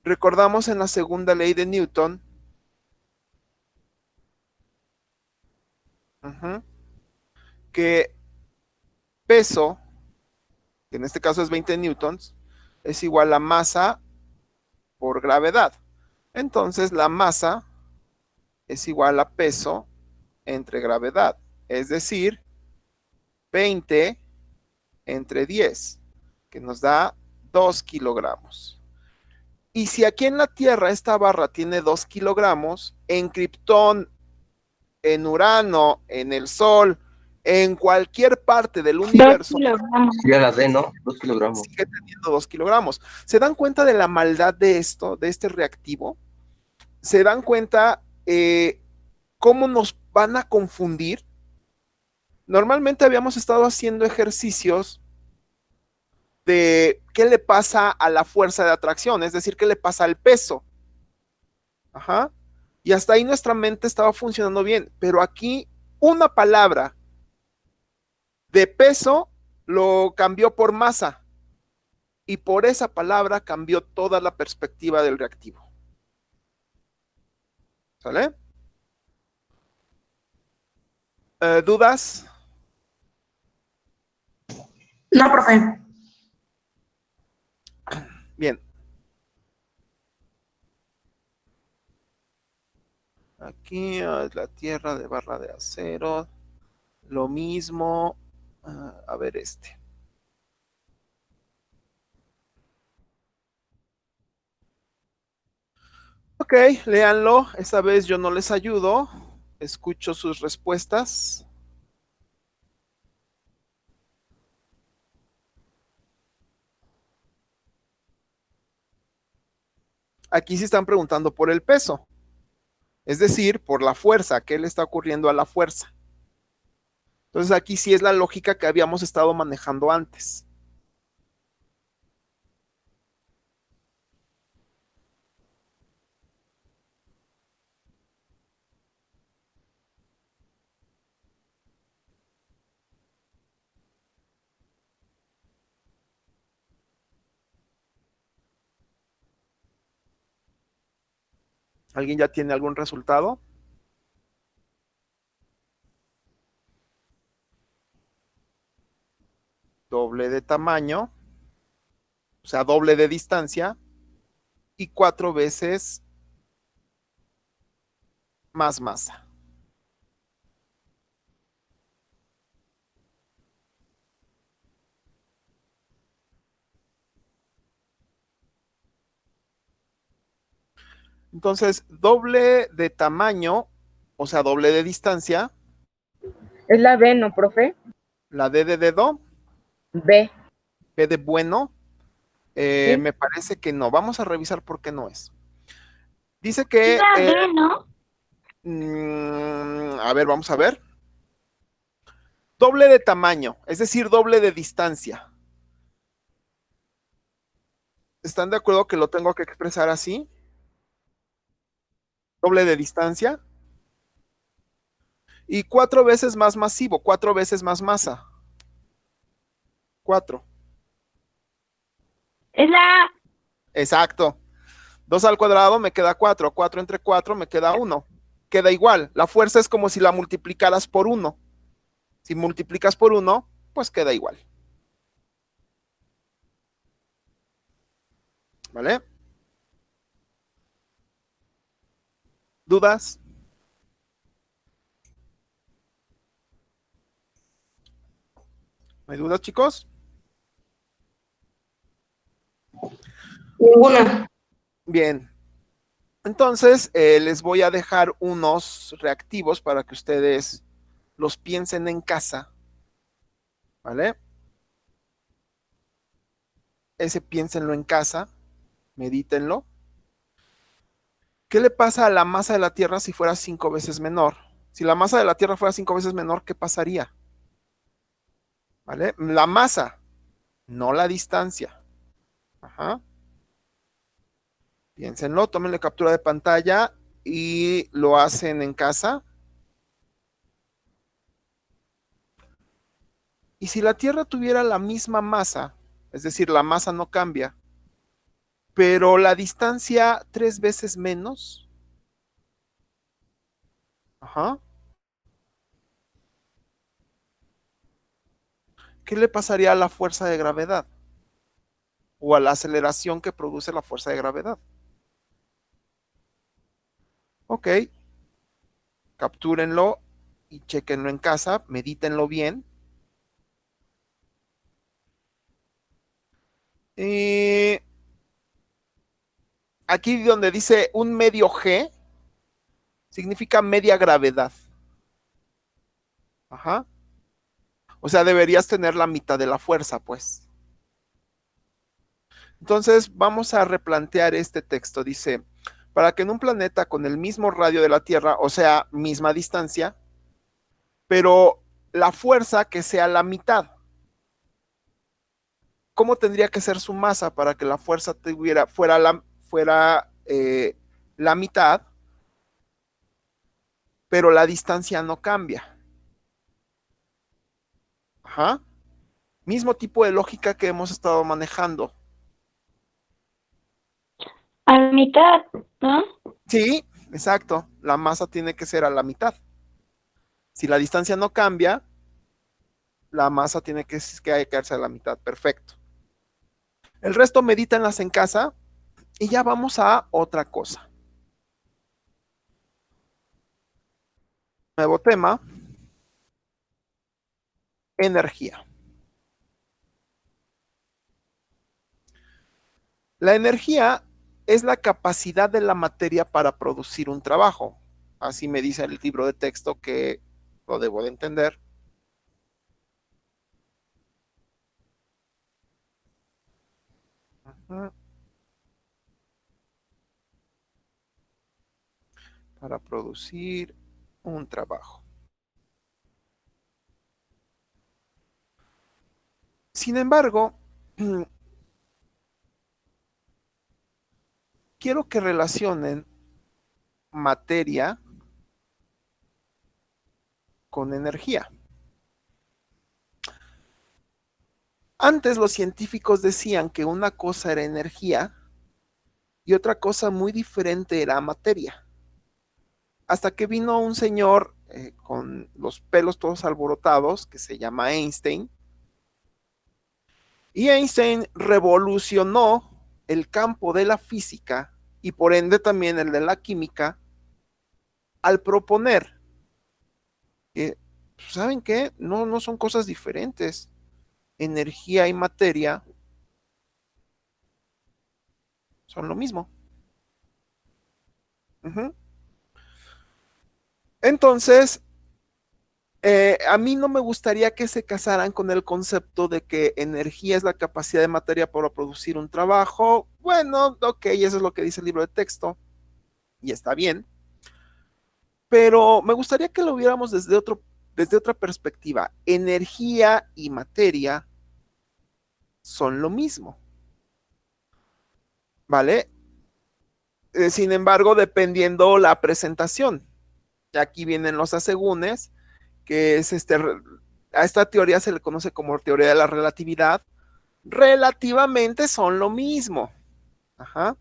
Recordamos en la segunda ley de Newton, que peso, que en este caso es 20 newtons, es igual a masa por gravedad. Entonces la masa es igual a peso entre gravedad, es decir, 20 entre 10, que nos da 2 kilogramos. Y si aquí en la Tierra esta barra tiene 2 kilogramos, en Krypton, en Urano, en el Sol, en cualquier parte del universo, ya la D, ¿no? 2 kilogramos. Sigue teniendo 2 kilogramos. ¿Se dan cuenta de la maldad de esto, de este reactivo? ¿Se dan cuenta cómo nos van a confundir? Normalmente habíamos estado haciendo ejercicios de qué le pasa a la fuerza de atracción, es decir, qué le pasa al peso. Ajá. Y hasta ahí nuestra mente estaba funcionando bien, pero aquí una palabra de peso lo cambió por masa. y por esa palabra cambió toda la perspectiva del reactivo. ¿Sale? ¿Dudas? No, profe. Bien. Aquí es la tierra de barra de acero. Lo mismo. A ver este. Ok, léanlo. Esta vez yo no les ayudo. Escucho sus respuestas. Aquí sí están preguntando por el peso. Es decir, por la fuerza. ¿Qué le está ocurriendo a la fuerza? Entonces aquí sí es la lógica que habíamos estado manejando antes. ¿Alguien ya tiene algún resultado? Doble de tamaño, o sea, doble de distancia, y 4 veces más masa. Entonces, doble de tamaño, o sea, doble de distancia. Es la B, ¿no, profe? La D de dedo. B. B de bueno. ¿Sí? Me parece que no. Vamos a revisar por qué no es. Dice que... ¿no? A ver, vamos a ver. Doble de tamaño, es decir, doble de distancia. ¿Están de acuerdo que lo tengo que expresar así? Doble de distancia. Y 4 veces más masivo, 4 veces más masa. 4. Es la... Exacto. 2 al cuadrado me queda 4. 4 entre 4 me queda 1. Queda igual. La fuerza es como si la multiplicaras por 1. Si multiplicas por 1, pues queda igual. ¿Vale? ¿Dudas? ¿No hay dudas, chicos? Ninguna. Bien. Entonces, les voy a dejar unos reactivos para que ustedes los piensen en casa. ¿Vale? Ese piénsenlo en casa, medítenlo. ¿Qué le pasa a la masa de la Tierra si fuera 5 veces menor? Si la masa de la Tierra fuera 5 veces menor, ¿qué pasaría? ¿Vale? La masa, no la distancia. Ajá. Piénsenlo, tómenle captura de pantalla y lo hacen en casa. Y si la Tierra tuviera la misma masa, es decir, la masa no cambia, pero la distancia 3 veces menos, ajá, ¿qué le pasaría a la fuerza de gravedad? O a la aceleración que produce la fuerza de gravedad. Ok, captúrenlo y chequenlo en casa, medítenlo bien. Aquí donde dice un medio G, significa media gravedad. Ajá. O sea, deberías tener la mitad de la fuerza, pues. Entonces, vamos a replantear este texto. Dice, para que en un planeta con el mismo radio de la Tierra, o sea, misma distancia, pero la fuerza que sea la mitad. ¿Cómo tendría que ser su masa para que la fuerza fuera la mitad, pero la distancia no cambia? Ajá. Mismo tipo de lógica que hemos estado manejando. A la mitad, ¿no? Sí, exacto. La masa tiene que ser a la mitad. Si la distancia no cambia, la masa tiene que quedarse a la mitad. Perfecto. El resto medítenlas en casa y ya vamos a otra cosa. Nuevo tema. Energía. La energía es la capacidad de la materia para producir un trabajo. Así me dice el libro de texto que lo debo de entender. Para producir un trabajo. Sin embargo, quiero que relacionen materia con energía. Antes los científicos decían que una cosa era energía y otra cosa muy diferente era materia. Hasta que vino un señor con los pelos todos alborotados que se llama Einstein. Y Einstein revolucionó el campo de la física y por ende también el de la química al proponer que, ¿saben qué? No son cosas diferentes. Energía y materia son lo mismo. Entonces, a mí no me gustaría que se casaran con el concepto de que energía es la capacidad de materia para producir un trabajo. Bueno, ok, eso es lo que dice el libro de texto y está bien. Pero me gustaría que lo viéramos desde otra perspectiva. Energía y materia son lo mismo, ¿vale? Sin embargo, dependiendo la presentación. Aquí vienen los asegúnes, que es a esta teoría se le conoce como teoría de la relatividad. Relativamente son lo mismo. Ajá.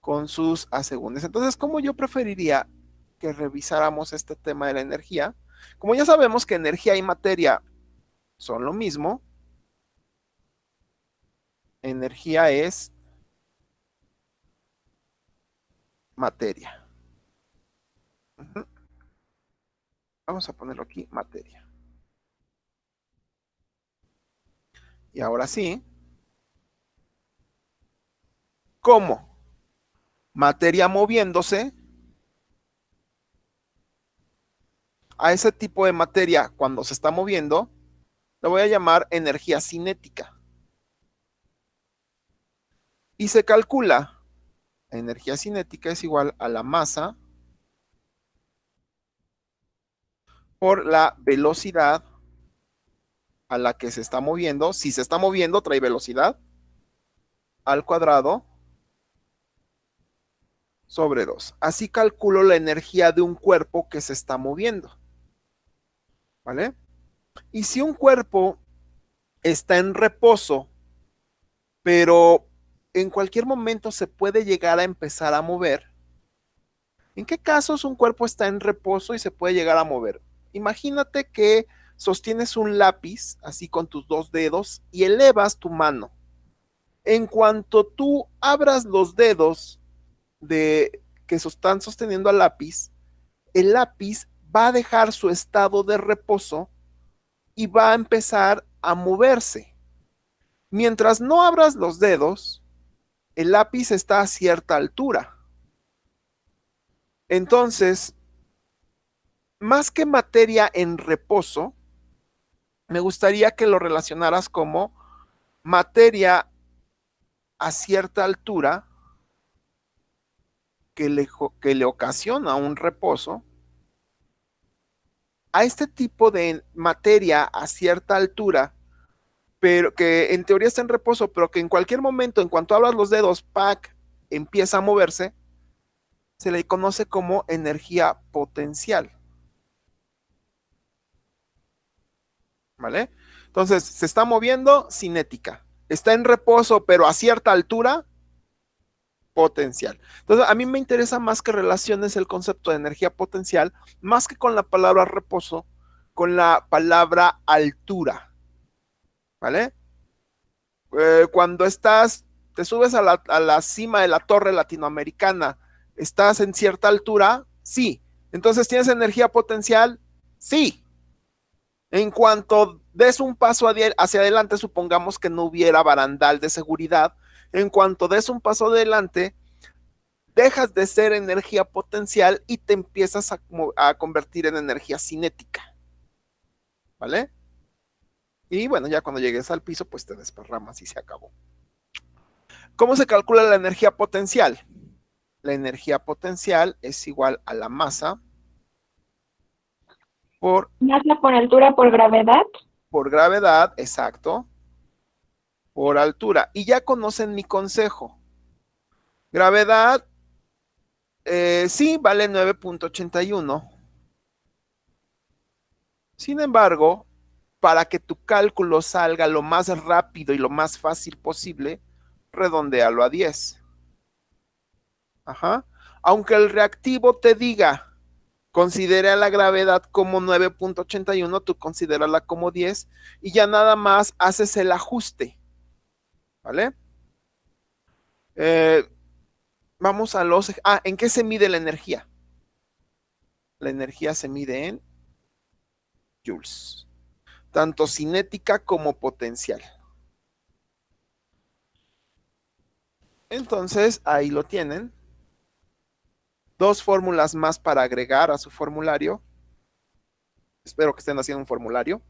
Con sus asegúnes. Entonces, ¿cómo yo preferiría que revisáramos este tema de la energía? Como ya sabemos que energía y materia son lo mismo, energía es materia. Vamos a ponerlo aquí, materia. Y ahora sí, ¿cómo? Materia moviéndose. A ese tipo de materia, cuando se está moviendo, lo voy a llamar energía cinética. Y se calcula, energía cinética es igual a la masa por la velocidad a la que se está moviendo. Si se está moviendo, trae velocidad al cuadrado sobre 2. Así calculo la energía de un cuerpo que se está moviendo. ¿Vale? Y si un cuerpo está en reposo, pero en cualquier momento se puede llegar a empezar a mover, ¿en qué casos un cuerpo está en reposo y se puede llegar a mover? Imagínate que sostienes un lápiz así con tus dos dedos y elevas tu mano. En cuanto tú abras los dedos que están sosteniendo al lápiz, el lápiz va a dejar su estado de reposo y va a empezar a moverse. Mientras no abras los dedos, el lápiz está a cierta altura. Entonces, más que materia en reposo, me gustaría que lo relacionaras como materia a cierta altura que le ocasiona un reposo. A este tipo de materia a cierta altura, pero que en teoría está en reposo, pero que en cualquier momento, en cuanto abras los dedos, ¡pac!, empieza a moverse, se le conoce como energía potencial. ¿Vale? Entonces, se está moviendo, cinética. Está en reposo, pero a cierta altura, potencial. Entonces, a mí me interesa más que relaciones el concepto de energía potencial, más que con la palabra reposo, con la palabra altura, ¿vale? Cuando te subes a la cima de la torre latinoamericana, ¿estás en cierta altura? Sí. Entonces, ¿tienes energía potencial? Sí. En cuanto des un paso hacia adelante, supongamos que no hubiera barandal de seguridad, en cuanto des un paso adelante, dejas de ser energía potencial y te empiezas a convertir en energía cinética, ¿vale? Y bueno, ya cuando llegues al piso, pues te desparramas y se acabó. ¿Cómo se calcula la energía potencial? La energía potencial es igual a la masa Masa por altura por gravedad. por gravedad, exacto, por altura. Y ya conocen mi consejo. Gravedad, sí, vale 9.81. Sin embargo, para que tu cálculo salga lo más rápido y lo más fácil posible, redondéalo a 10. Ajá. Aunque el reactivo te diga, considera la gravedad como 9.81, tú considérala como 10 y ya nada más haces el ajuste. ¿Vale? Vamos a los... ¿en qué se mide la energía? La energía se mide en joules, tanto cinética como potencial. Entonces, ahí lo tienen. 2 fórmulas más para agregar a su formulario. Espero que estén haciendo un formulario.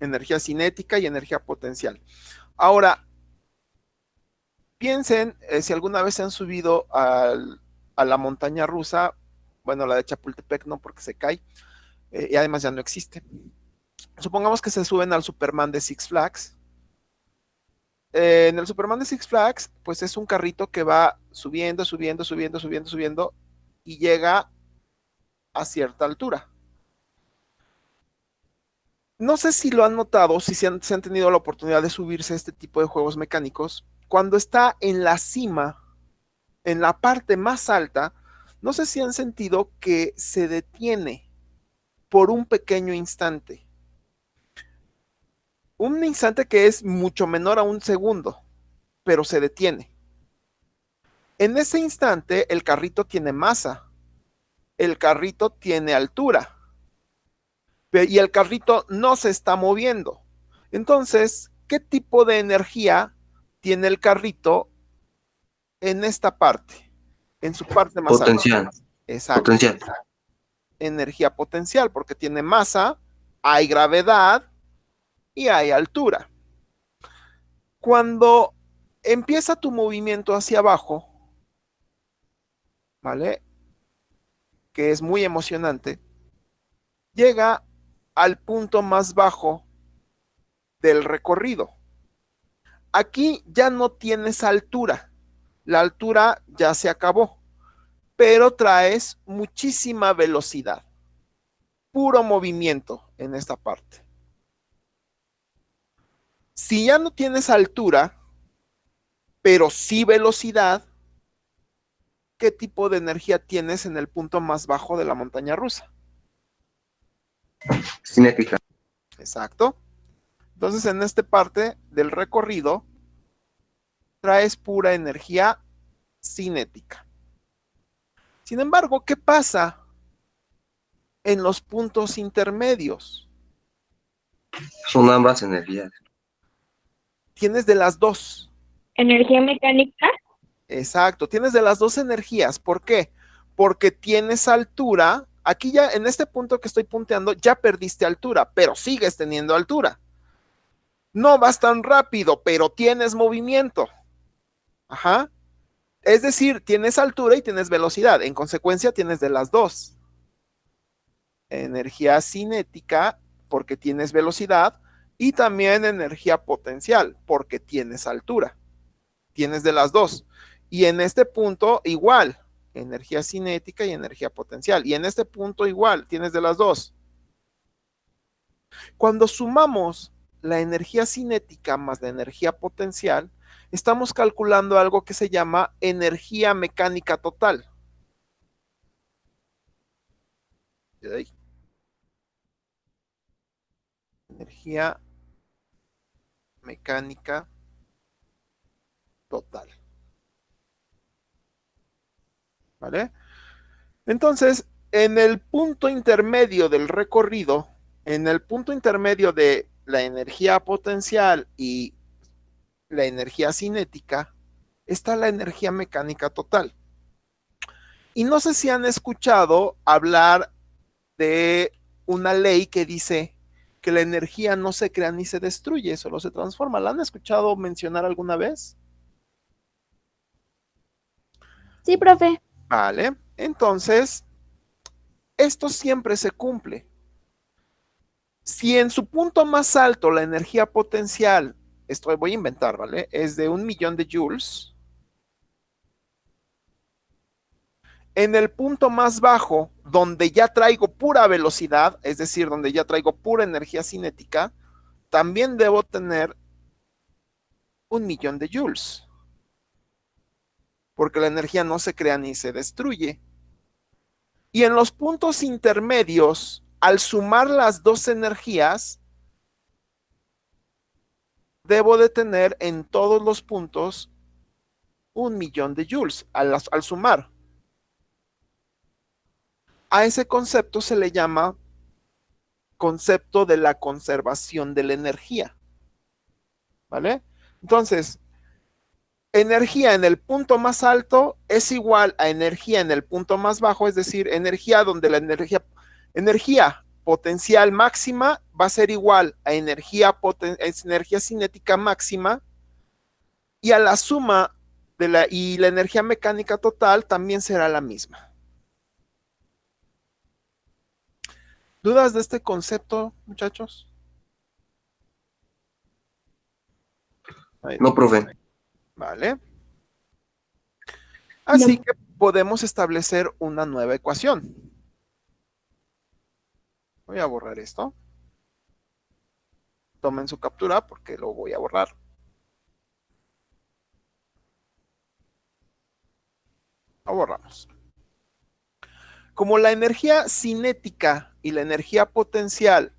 Energía cinética y energía potencial. Ahora, piensen si alguna vez se han subido a la montaña rusa, bueno, la de Chapultepec no porque se cae, y además ya no existe. Supongamos que se suben al Superman de Six Flags. En el Superman de Six Flags, pues es un carrito que va subiendo, subiendo, subiendo, subiendo, subiendo, y llega a cierta altura. No sé si lo han notado, si se han tenido la oportunidad de subirse a este tipo de juegos mecánicos. Cuando está en la cima, en la parte más alta, no sé si han sentido que se detiene por un pequeño instante. Un instante que es mucho menor a un segundo, pero se detiene. En ese instante, el carrito tiene masa, el carrito tiene altura, y el carrito no se está moviendo. Entonces, ¿qué tipo de energía tiene el carrito en esta parte? En su parte más Potencial. alta. Exacto. Potencial. Energía potencial, porque tiene masa, hay gravedad y hay altura. Cuando empieza tu movimiento hacia abajo, ¿vale? Que es muy emocionante, llega al punto más bajo del recorrido. Aquí ya no tienes altura, la altura ya se acabó, pero traes muchísima velocidad, puro movimiento en esta parte. Si ya no tienes altura, pero sí velocidad, ¿qué tipo de energía tienes en el punto más bajo de la montaña rusa? Cinética. Exacto. Entonces, en esta parte del recorrido, traes pura energía cinética. Sin embargo, ¿qué pasa en los puntos intermedios? Son ambas energías. Tienes de las dos. Energía mecánica. Exacto, tienes de las dos energías. ¿Por qué? Porque tienes altura. Aquí ya, en este punto que estoy punteando, ya perdiste altura, pero sigues teniendo altura. No vas tan rápido, pero tienes movimiento. Ajá. Es decir, tienes altura y tienes velocidad. En consecuencia, tienes de las dos. Energía cinética, porque tienes velocidad, y también energía potencial, porque tienes altura. Tienes de las dos. Y en este punto, igual, energía cinética y energía potencial. Y en este punto, igual, tienes de las dos. Cuando sumamos la energía cinética más la energía potencial, estamos calculando algo que se llama energía mecánica total. ¿Sí? Energía mecánica total. ¿Vale? Entonces, en el punto intermedio del recorrido, en el punto intermedio de la energía potencial y la energía cinética, está la energía mecánica total. Y no sé si han escuchado hablar de una ley que dice que la energía no se crea ni se destruye, solo se transforma. ¿La han escuchado mencionar alguna vez? Sí, profe. Vale, entonces, esto siempre se cumple. Si en su punto más alto la energía potencial, esto voy a inventar, ¿vale? Es de 1.000.000 de joules. En el punto más bajo, donde ya traigo pura velocidad, es decir, donde ya traigo pura energía cinética, también debo tener 1.000.000 de joules. Porque la energía no se crea ni se destruye. Y en los puntos intermedios, al sumar las dos energías, debo de tener en todos los puntos 1.000.000 de joules al sumar. A ese concepto se le llama concepto de la conservación de la energía. ¿Vale? Entonces, energía en el punto más alto es igual a energía en el punto más bajo, es decir, energía donde la energía potencial máxima va a ser igual a energía cinética máxima, y a la suma de la energía mecánica total también será la misma. ¿Dudas de este concepto, muchachos? No, profe. Vale. Así que podemos establecer una nueva ecuación. Voy a borrar esto. Tomen su captura porque lo voy a borrar. Lo borramos. Como la energía cinética y la energía potencial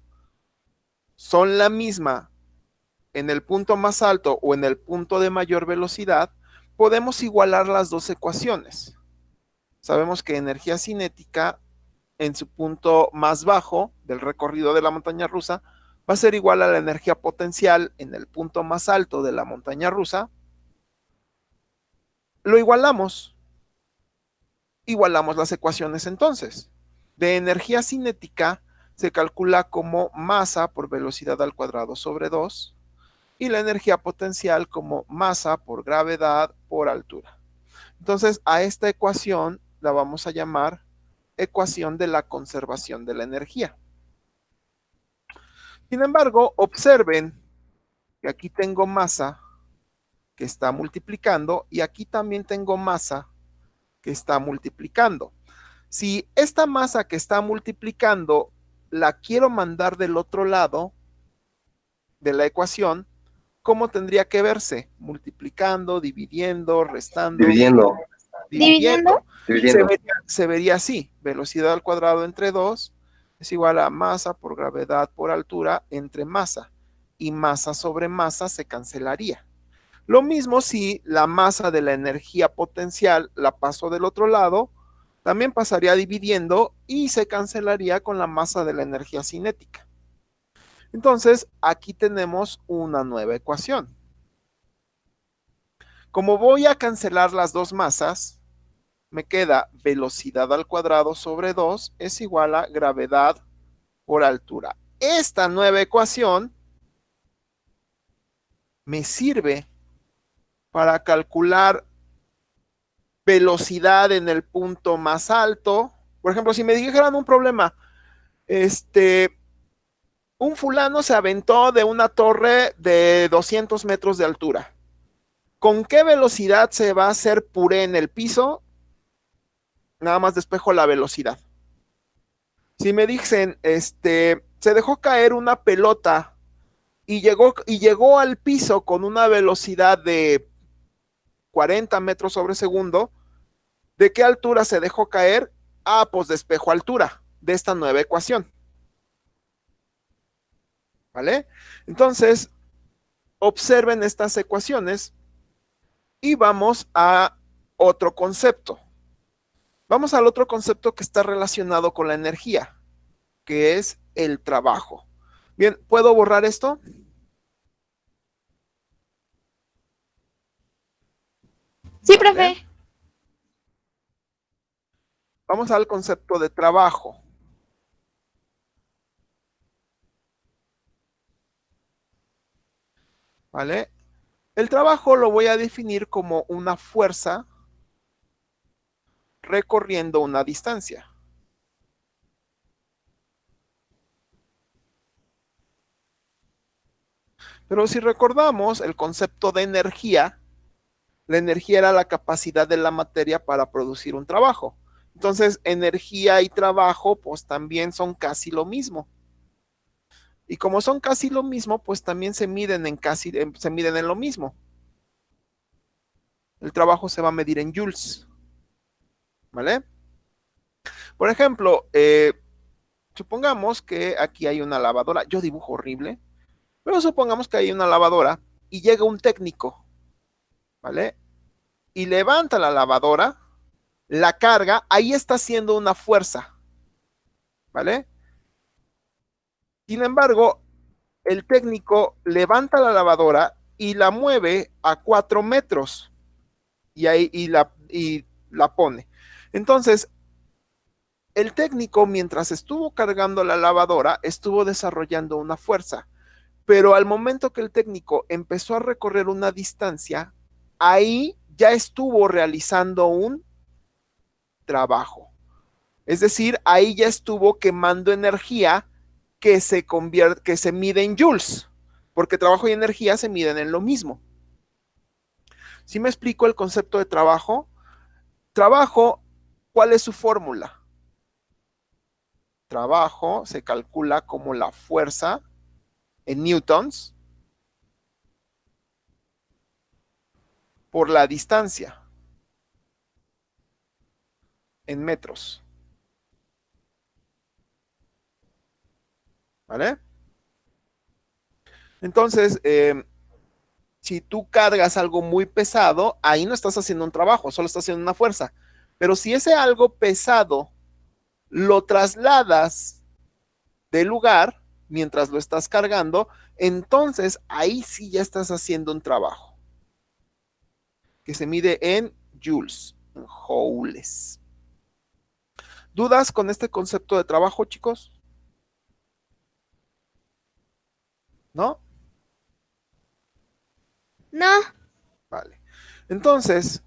son la misma en el punto más alto o en el punto de mayor velocidad, podemos igualar las dos ecuaciones. Sabemos que energía cinética en su punto más bajo del recorrido de la montaña rusa va a ser igual a la energía potencial en el punto más alto de la montaña rusa. Lo igualamos. Igualamos las ecuaciones entonces. De energía cinética se calcula como masa por velocidad al cuadrado sobre 2 y la energía potencial como masa por gravedad por altura. Entonces, a esta ecuación la vamos a llamar ecuación de la conservación de la energía. Sin embargo, observen que aquí tengo masa que está multiplicando y aquí también tengo masa que está multiplicando. Si esta masa que está multiplicando la quiero mandar del otro lado de la ecuación, ¿cómo tendría que verse? Multiplicando, dividiendo, restando. Dividiendo. Se vería así: velocidad al cuadrado entre 2 es igual a masa por gravedad por altura entre masa, y masa sobre masa se cancelaría. Lo mismo si la masa de la energía potencial la paso del otro lado, también pasaría dividiendo y se cancelaría con la masa de la energía cinética. Entonces, aquí tenemos una nueva ecuación. Como voy a cancelar las dos masas, me queda velocidad al cuadrado sobre 2 es igual a gravedad por altura. Esta nueva ecuación me sirve para calcular velocidad en el punto más alto. Por ejemplo, si me dijeran un problema, un fulano se aventó de una torre de 200 metros de altura. ¿Con qué velocidad se va a hacer puré en el piso? Nada más despejo la velocidad. Si me dicen, se dejó caer una pelota y llegó al piso con una velocidad de 40 metros sobre segundo. ¿De qué altura se dejó caer? Ah, pues despejo altura de esta nueva ecuación. ¿Vale? Entonces, observen estas ecuaciones y vamos a otro concepto. Vamos al otro concepto que está relacionado con la energía, que es el trabajo. Bien, ¿puedo borrar esto? Sí, profe. Vamos al concepto de trabajo. ¿Vale? El trabajo lo voy a definir como una fuerza recorriendo una distancia. Pero si recordamos el concepto de energía, la energía era la capacidad de la materia para producir un trabajo. Entonces, energía y trabajo, pues también son casi lo mismo. Y como son casi lo mismo, pues también se miden en lo mismo. El trabajo se va a medir en joules. ¿Vale? Por ejemplo, supongamos que aquí hay una lavadora. Yo dibujo horrible, pero supongamos que hay una lavadora y llega un técnico, ¿vale? Y levanta la lavadora, la carga, ahí está haciendo una fuerza, ¿vale? Sin embargo, el técnico levanta la lavadora y la mueve a 4 metros y la pone. Entonces, el técnico, mientras estuvo cargando la lavadora, estuvo desarrollando una fuerza, pero al momento que el técnico empezó a recorrer una distancia, ahí ya estuvo realizando un trabajo. Es decir, ahí ya estuvo quemando energía que se mide en joules, porque trabajo y energía se miden en lo mismo. ¿Sí me explico el concepto de trabajo? Trabajo, ¿cuál es su fórmula? Trabajo se calcula como la fuerza en newtons por la distancia en metros. ¿Vale? Entonces, si tú cargas algo muy pesado, ahí no estás haciendo un trabajo, solo estás haciendo una fuerza. Pero si ese algo pesado lo trasladas del lugar mientras lo estás cargando, entonces ahí sí ya estás haciendo un trabajo que se mide en joules, en joules. ¿Dudas con este concepto de trabajo, chicos? ¿No? No. Vale. Entonces,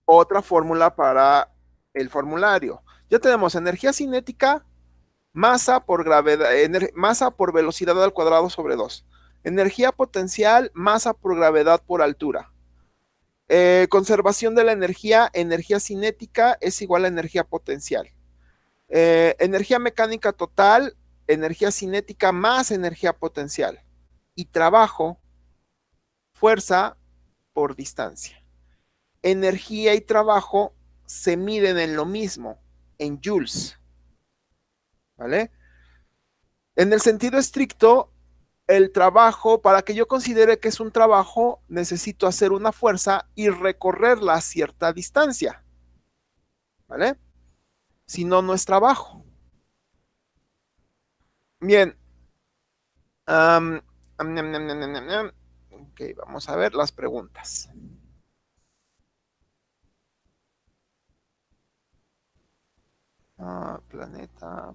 otra fórmula para el formulario. Ya tenemos energía cinética, masa por gravedad, masa por velocidad al cuadrado sobre 2. Energía potencial, masa por gravedad por altura. Conservación de la energía, energía cinética es igual a energía potencial. Energía mecánica total, energía cinética más energía potencial. Y trabajo, fuerza por distancia. Energía y trabajo se miden en lo mismo, en joules. ¿Vale? En el sentido estricto, el trabajo, para que yo considere que es un trabajo, necesito hacer una fuerza y recorrerla a cierta distancia. ¿Vale? Si no, no es trabajo. Bien. Ok, vamos a ver las preguntas. Planeta.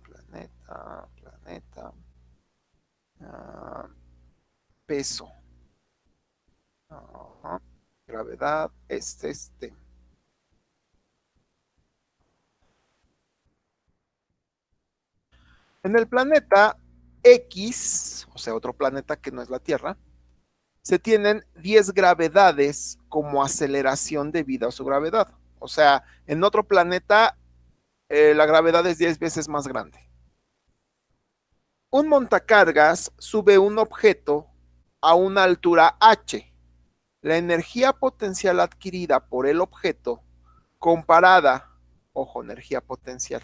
Peso. Gravedad, este. En el planeta X, o sea, otro planeta que no es la Tierra, se tienen 10 gravedades como aceleración debido a su gravedad. O sea, en otro planeta la gravedad es 10 veces más grande. un montacargas sube un objeto a una altura h. La energía potencial adquirida por el objeto comparada, ojo, energía potencial,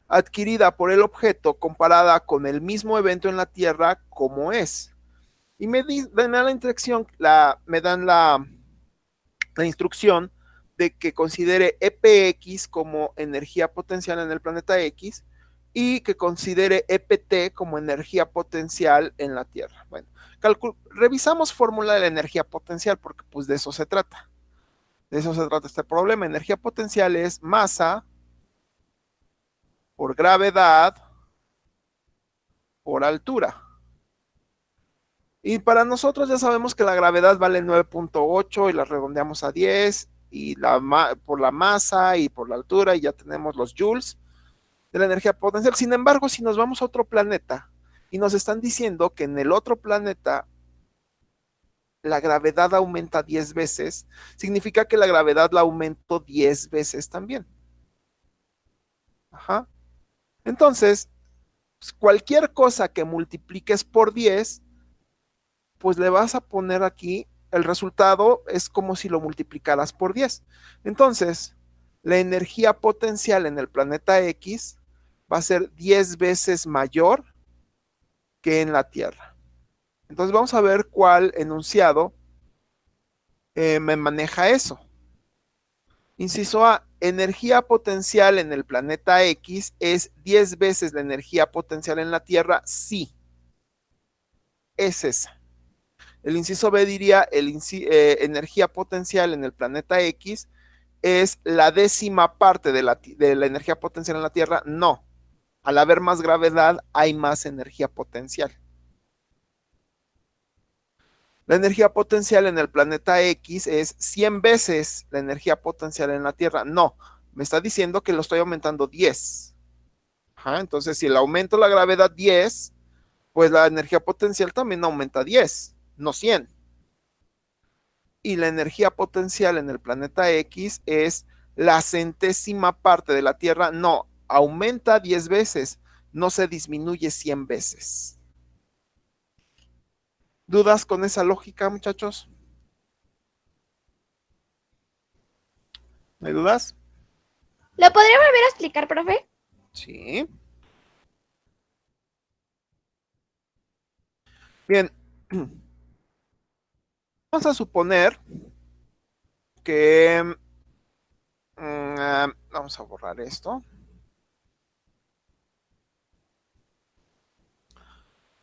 adquirida por el objeto comparada con el mismo evento en la Tierra, ¿cómo es? Y me dan la instrucción de que considere EPX como energía potencial en el planeta X y que considere EPT como energía potencial en la Tierra. Bueno, revisamos fórmula de la energía potencial porque pues de eso se trata. De eso se trata este problema. Energía potencial es masa por gravedad por altura. Y para nosotros ya sabemos que la gravedad vale 9.8 y la redondeamos a 10 y por la masa y por la altura y ya tenemos los joules de la energía potencial. Sin embargo, si nos vamos a otro planeta y nos están diciendo que en el otro planeta la gravedad aumenta 10 veces, significa que la gravedad la aumentó 10 veces también. Ajá. Entonces, cualquier cosa que multipliques por 10, pues le vas a poner aquí, el resultado es como si lo multiplicaras por 10. Entonces, la energía potencial en el planeta X va a ser 10 veces mayor que en la Tierra. Entonces vamos a ver cuál enunciado me maneja eso. Inciso A, energía potencial en el planeta X es 10 veces la energía potencial en la Tierra. Sí, es esa. El inciso B diría, energía potencial en el planeta X es la 10ª parte de la energía potencial en la Tierra. No, al haber más gravedad hay más energía potencial. La energía potencial en el planeta X es 100 veces la energía potencial en la Tierra. No, me está diciendo que lo estoy aumentando 10. Ajá, entonces, si le aumento la gravedad 10, pues la energía potencial también aumenta 10, no 100. Y la energía potencial en el planeta X es la 100ª parte de la Tierra. No, aumenta 10 veces, no se disminuye 100 veces. ¿Dudas con esa lógica, muchachos? ¿No hay dudas? ¿Lo podría volver a explicar, profe? Sí. Bien. Vamos a suponer que... vamos a borrar esto.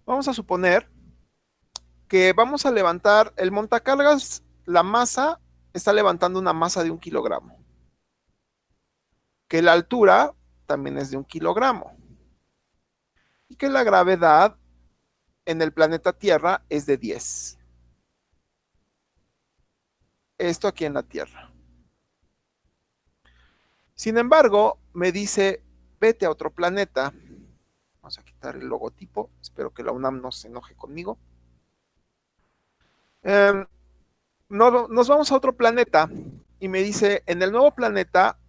Vamos a suponer que vamos a levantar el montacargas, la masa, está levantando una masa de 1 kilogramo. Que la altura también es de 1 kilogramo. Y que la gravedad en el planeta Tierra es de 10. Esto aquí en la Tierra. Sin embargo, me dice, vete a otro planeta. Vamos a quitar el logotipo. Espero que la UNAM no se enoje conmigo. Nos vamos a otro planeta y me dice, en el nuevo planeta,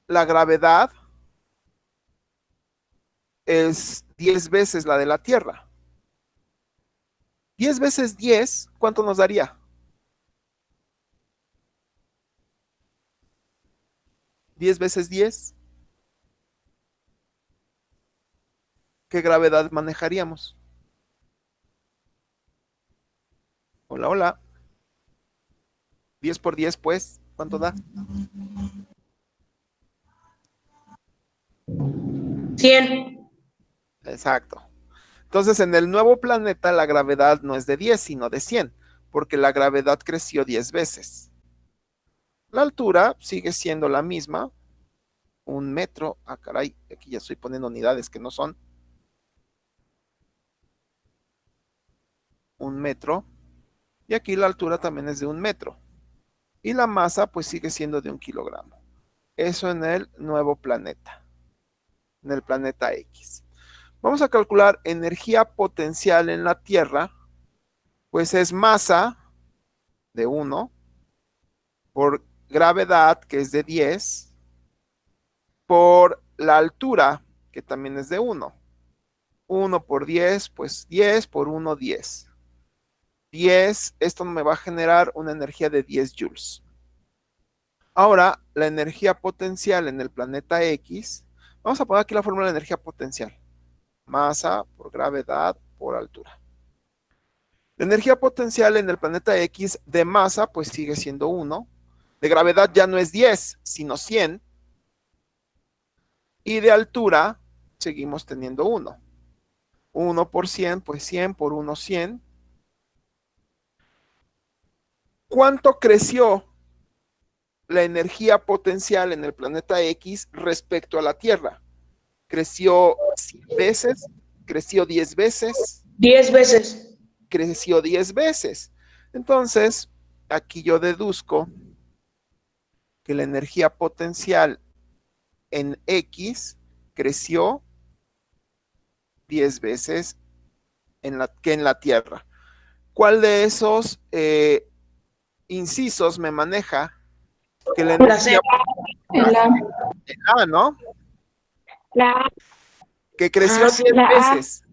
la gravedad es 10 veces la de la Tierra. 10 veces 10, ¿cuánto nos daría? 10 veces 10. ¿Qué gravedad manejaríamos? Hola, hola. 10 por 10, pues, ¿cuánto da? 100. Exacto. Entonces, en el nuevo planeta, la gravedad no es de 10, sino de 100, porque la gravedad creció 10 veces. La altura sigue siendo la misma, 1 metro. Ah, caray, aquí ya estoy poniendo unidades que no son. 1 metro. Y aquí la altura también es de 1 metro. Y la masa, pues, sigue siendo de 1 kilogramo. Eso en el nuevo planeta. En el planeta X. Vamos a calcular energía potencial en la Tierra, pues es masa de 1 por gravedad, que es de 10, por la altura, que también es de 1. 1 por 10, pues 10 por 1, 10. 10, esto me va a generar una energía de 10 joules. Ahora, la energía potencial en el planeta X, vamos a poner aquí la fórmula de energía potencial. Masa por gravedad por altura. La energía potencial en el planeta X de masa, pues sigue siendo 1. De gravedad ya no es 10, sino 100. Y de altura, seguimos teniendo 1. 1 por 100, pues 100 por 1, 100. ¿Cuánto creció la energía potencial en el planeta X respecto a la Tierra? ¿Creció 100 veces? ¿Creció 10 veces? 10 veces. Creció 10 veces. Entonces, aquí yo deduzco que la energía potencial en X creció 10 veces que en la Tierra. ¿Cuál de esos incisos me maneja que la La C. energía ¿no? La, Que creció 10 la A. veces.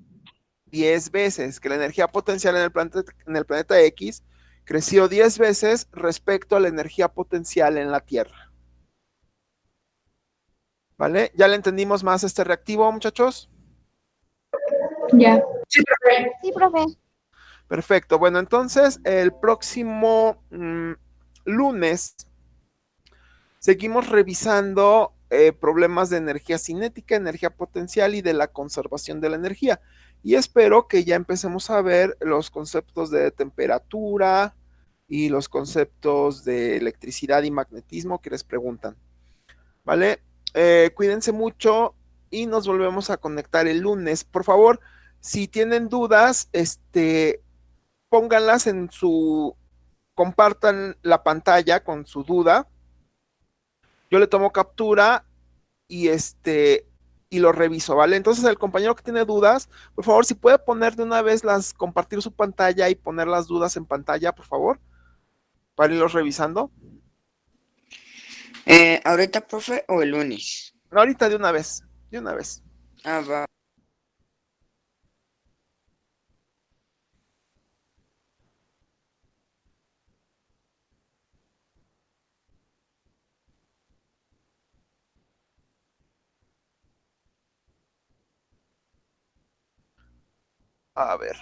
10 veces, que la energía potencial en el planeta X creció 10 veces respecto a la energía potencial en la Tierra. ¿Vale? ¿Ya le entendimos más este reactivo, muchachos? Ya. Sí, profe. Sí, profe. Perfecto. Bueno, entonces el próximo lunes seguimos revisando problemas de energía cinética, energía potencial y de la conservación de la energía. Y espero que ya empecemos a ver los conceptos de temperatura y los conceptos de electricidad y magnetismo que les preguntan. ¿Vale? Cuídense mucho y nos volvemos a conectar el lunes. Por favor, si tienen dudas, pónganlas en compartan la pantalla con su duda. Yo le tomo captura y y lo reviso, ¿vale? Entonces el compañero que tiene dudas, por favor, si puede poner de una vez compartir su pantalla y poner las dudas en pantalla, por favor, para irlos revisando. ¿Ahorita, profe, o el lunes? Ahorita de una vez, de una vez. Ah, va. A ver,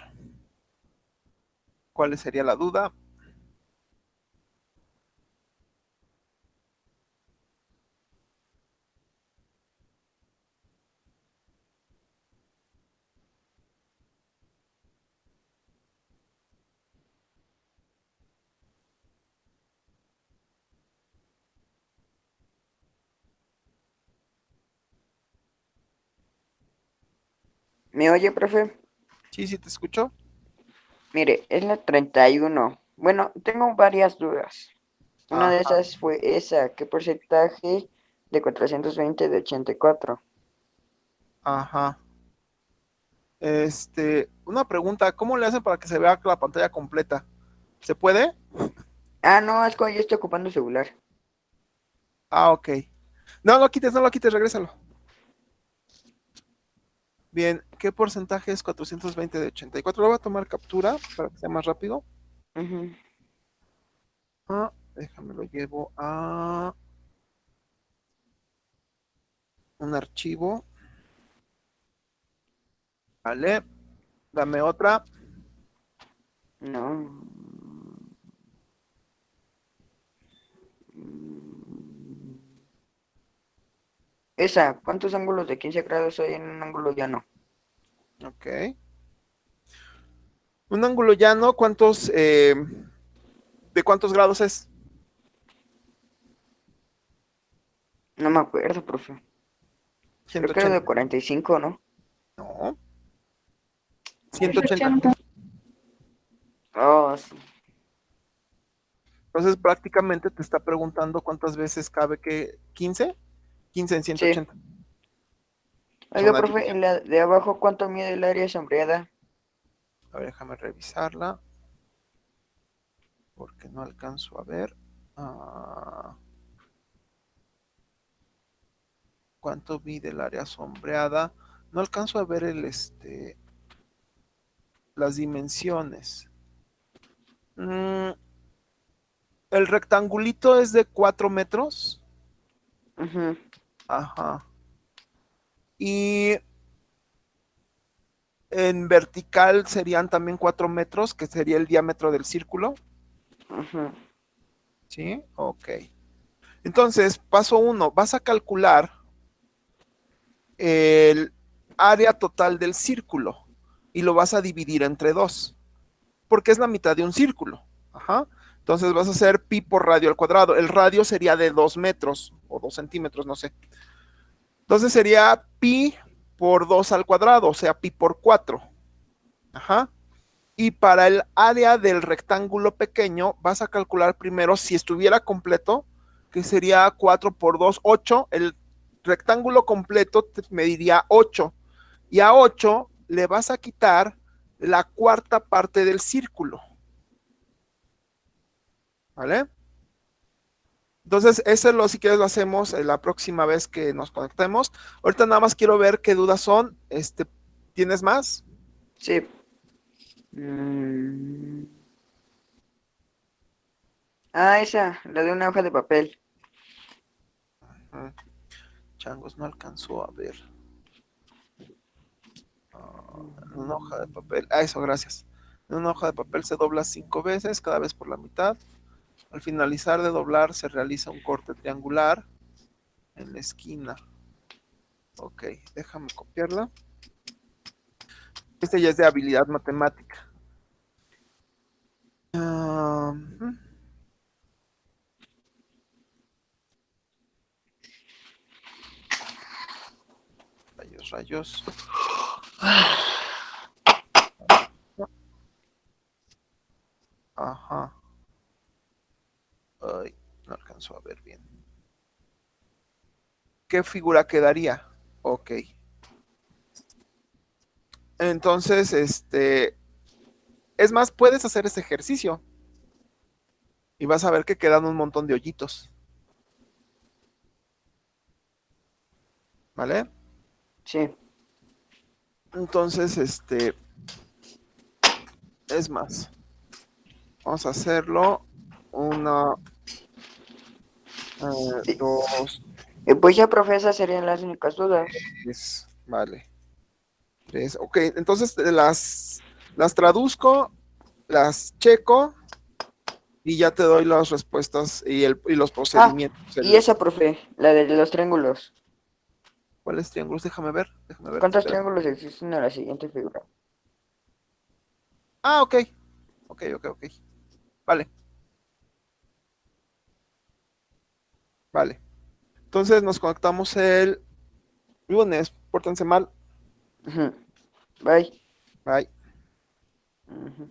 ¿cuál sería la duda? ¿Me oye, profe? Sí, sí, te escucho. Mire, es la 31. Bueno, tengo varias dudas. Una de Ajá. esas fue esa. ¿Qué porcentaje de 420 de 84? Ajá. Una pregunta, ¿cómo le hacen para que se vea la pantalla completa? ¿Se puede? Ah, no, es cuando yo estoy ocupando celular. Ah, ok. No lo quites, no lo quites, regrésalo. Bien, ¿qué porcentaje es 420 de 84? Lo voy a tomar captura para que sea más rápido. Ujú. Déjame lo llevo a un archivo. Vale, dame otra. No. Esa, ¿cuántos ángulos de 15 grados hay en un ángulo llano? Ok. Un ángulo llano, ¿de cuántos grados es? No me acuerdo, profe. Creo que era 180. de 45, ¿no? No, 180. Oh, sí. Entonces prácticamente te está preguntando cuántas veces cabe que 15. 15 en Sí. 180. Oiga, Una profe, en división. la de abajo, ¿cuánto mide el área sombreada? A ver, déjame revisarla. Porque no alcanzo a ver. ¿Cuánto mide el área sombreada? No alcanzo a ver las dimensiones. El rectangulito es de 4 metros. Ujú, Ajá. Y en vertical serían también 4 metros, que sería el diámetro del círculo. ujú. ¿Sí? Ok. Entonces, paso 1, vas a calcular el área total del círculo y lo vas a dividir entre 2, porque es la mitad de un círculo. Ajá. Entonces vas a hacer pi por radio al cuadrado. El radio sería de 2 metros o 2 centímetros, no sé. Entonces sería pi por 2 al cuadrado, o sea, pi por 4. Ajá. Y para el área del rectángulo pequeño, vas a calcular primero si estuviera completo, que sería 4 por 2, 8. El rectángulo completo te mediría 8. Y a 8 le vas a quitar la cuarta parte del círculo. ¿Vale? Entonces, eso si quieres lo hacemos la próxima vez que nos conectemos. Ahorita nada más quiero ver qué dudas son. ¿Tienes más? Sí. Mm. Ah, esa, la de una hoja de papel. Changos, no alcanzó a ver. En una hoja de papel. Eso, gracias. En una hoja de papel se dobla 5 veces, cada vez por la mitad. Al finalizar de doblar se realiza un corte triangular en la esquina. Ok, déjame copiarla. Este ya es de habilidad matemática. Rayos. Ajá. Ay, no alcanzó a ver bien. ¿Qué figura quedaría? Ok. Entonces, es más, puedes hacer ese ejercicio y vas a ver que quedan un montón de hoyitos. ¿Vale? Sí. Entonces, es más, vamos a hacerlo. 1, Sí. 2, Pues ya, profe, esas serían las únicas dudas. 3, vale. 3, ok, entonces las traduzco, las checo y ya te doy las respuestas y los Ah, procedimientos. y esa, profe, la de los triángulos. ¿Cuáles triángulos? Déjame ver, ¿Cuántos espera. triángulos existen en la siguiente figura? Ah, ok. Ok. Vale. Vale. Entonces nos conectamos el lunes. Pórtense mal. Ujú. Bye. Bye. Ujú.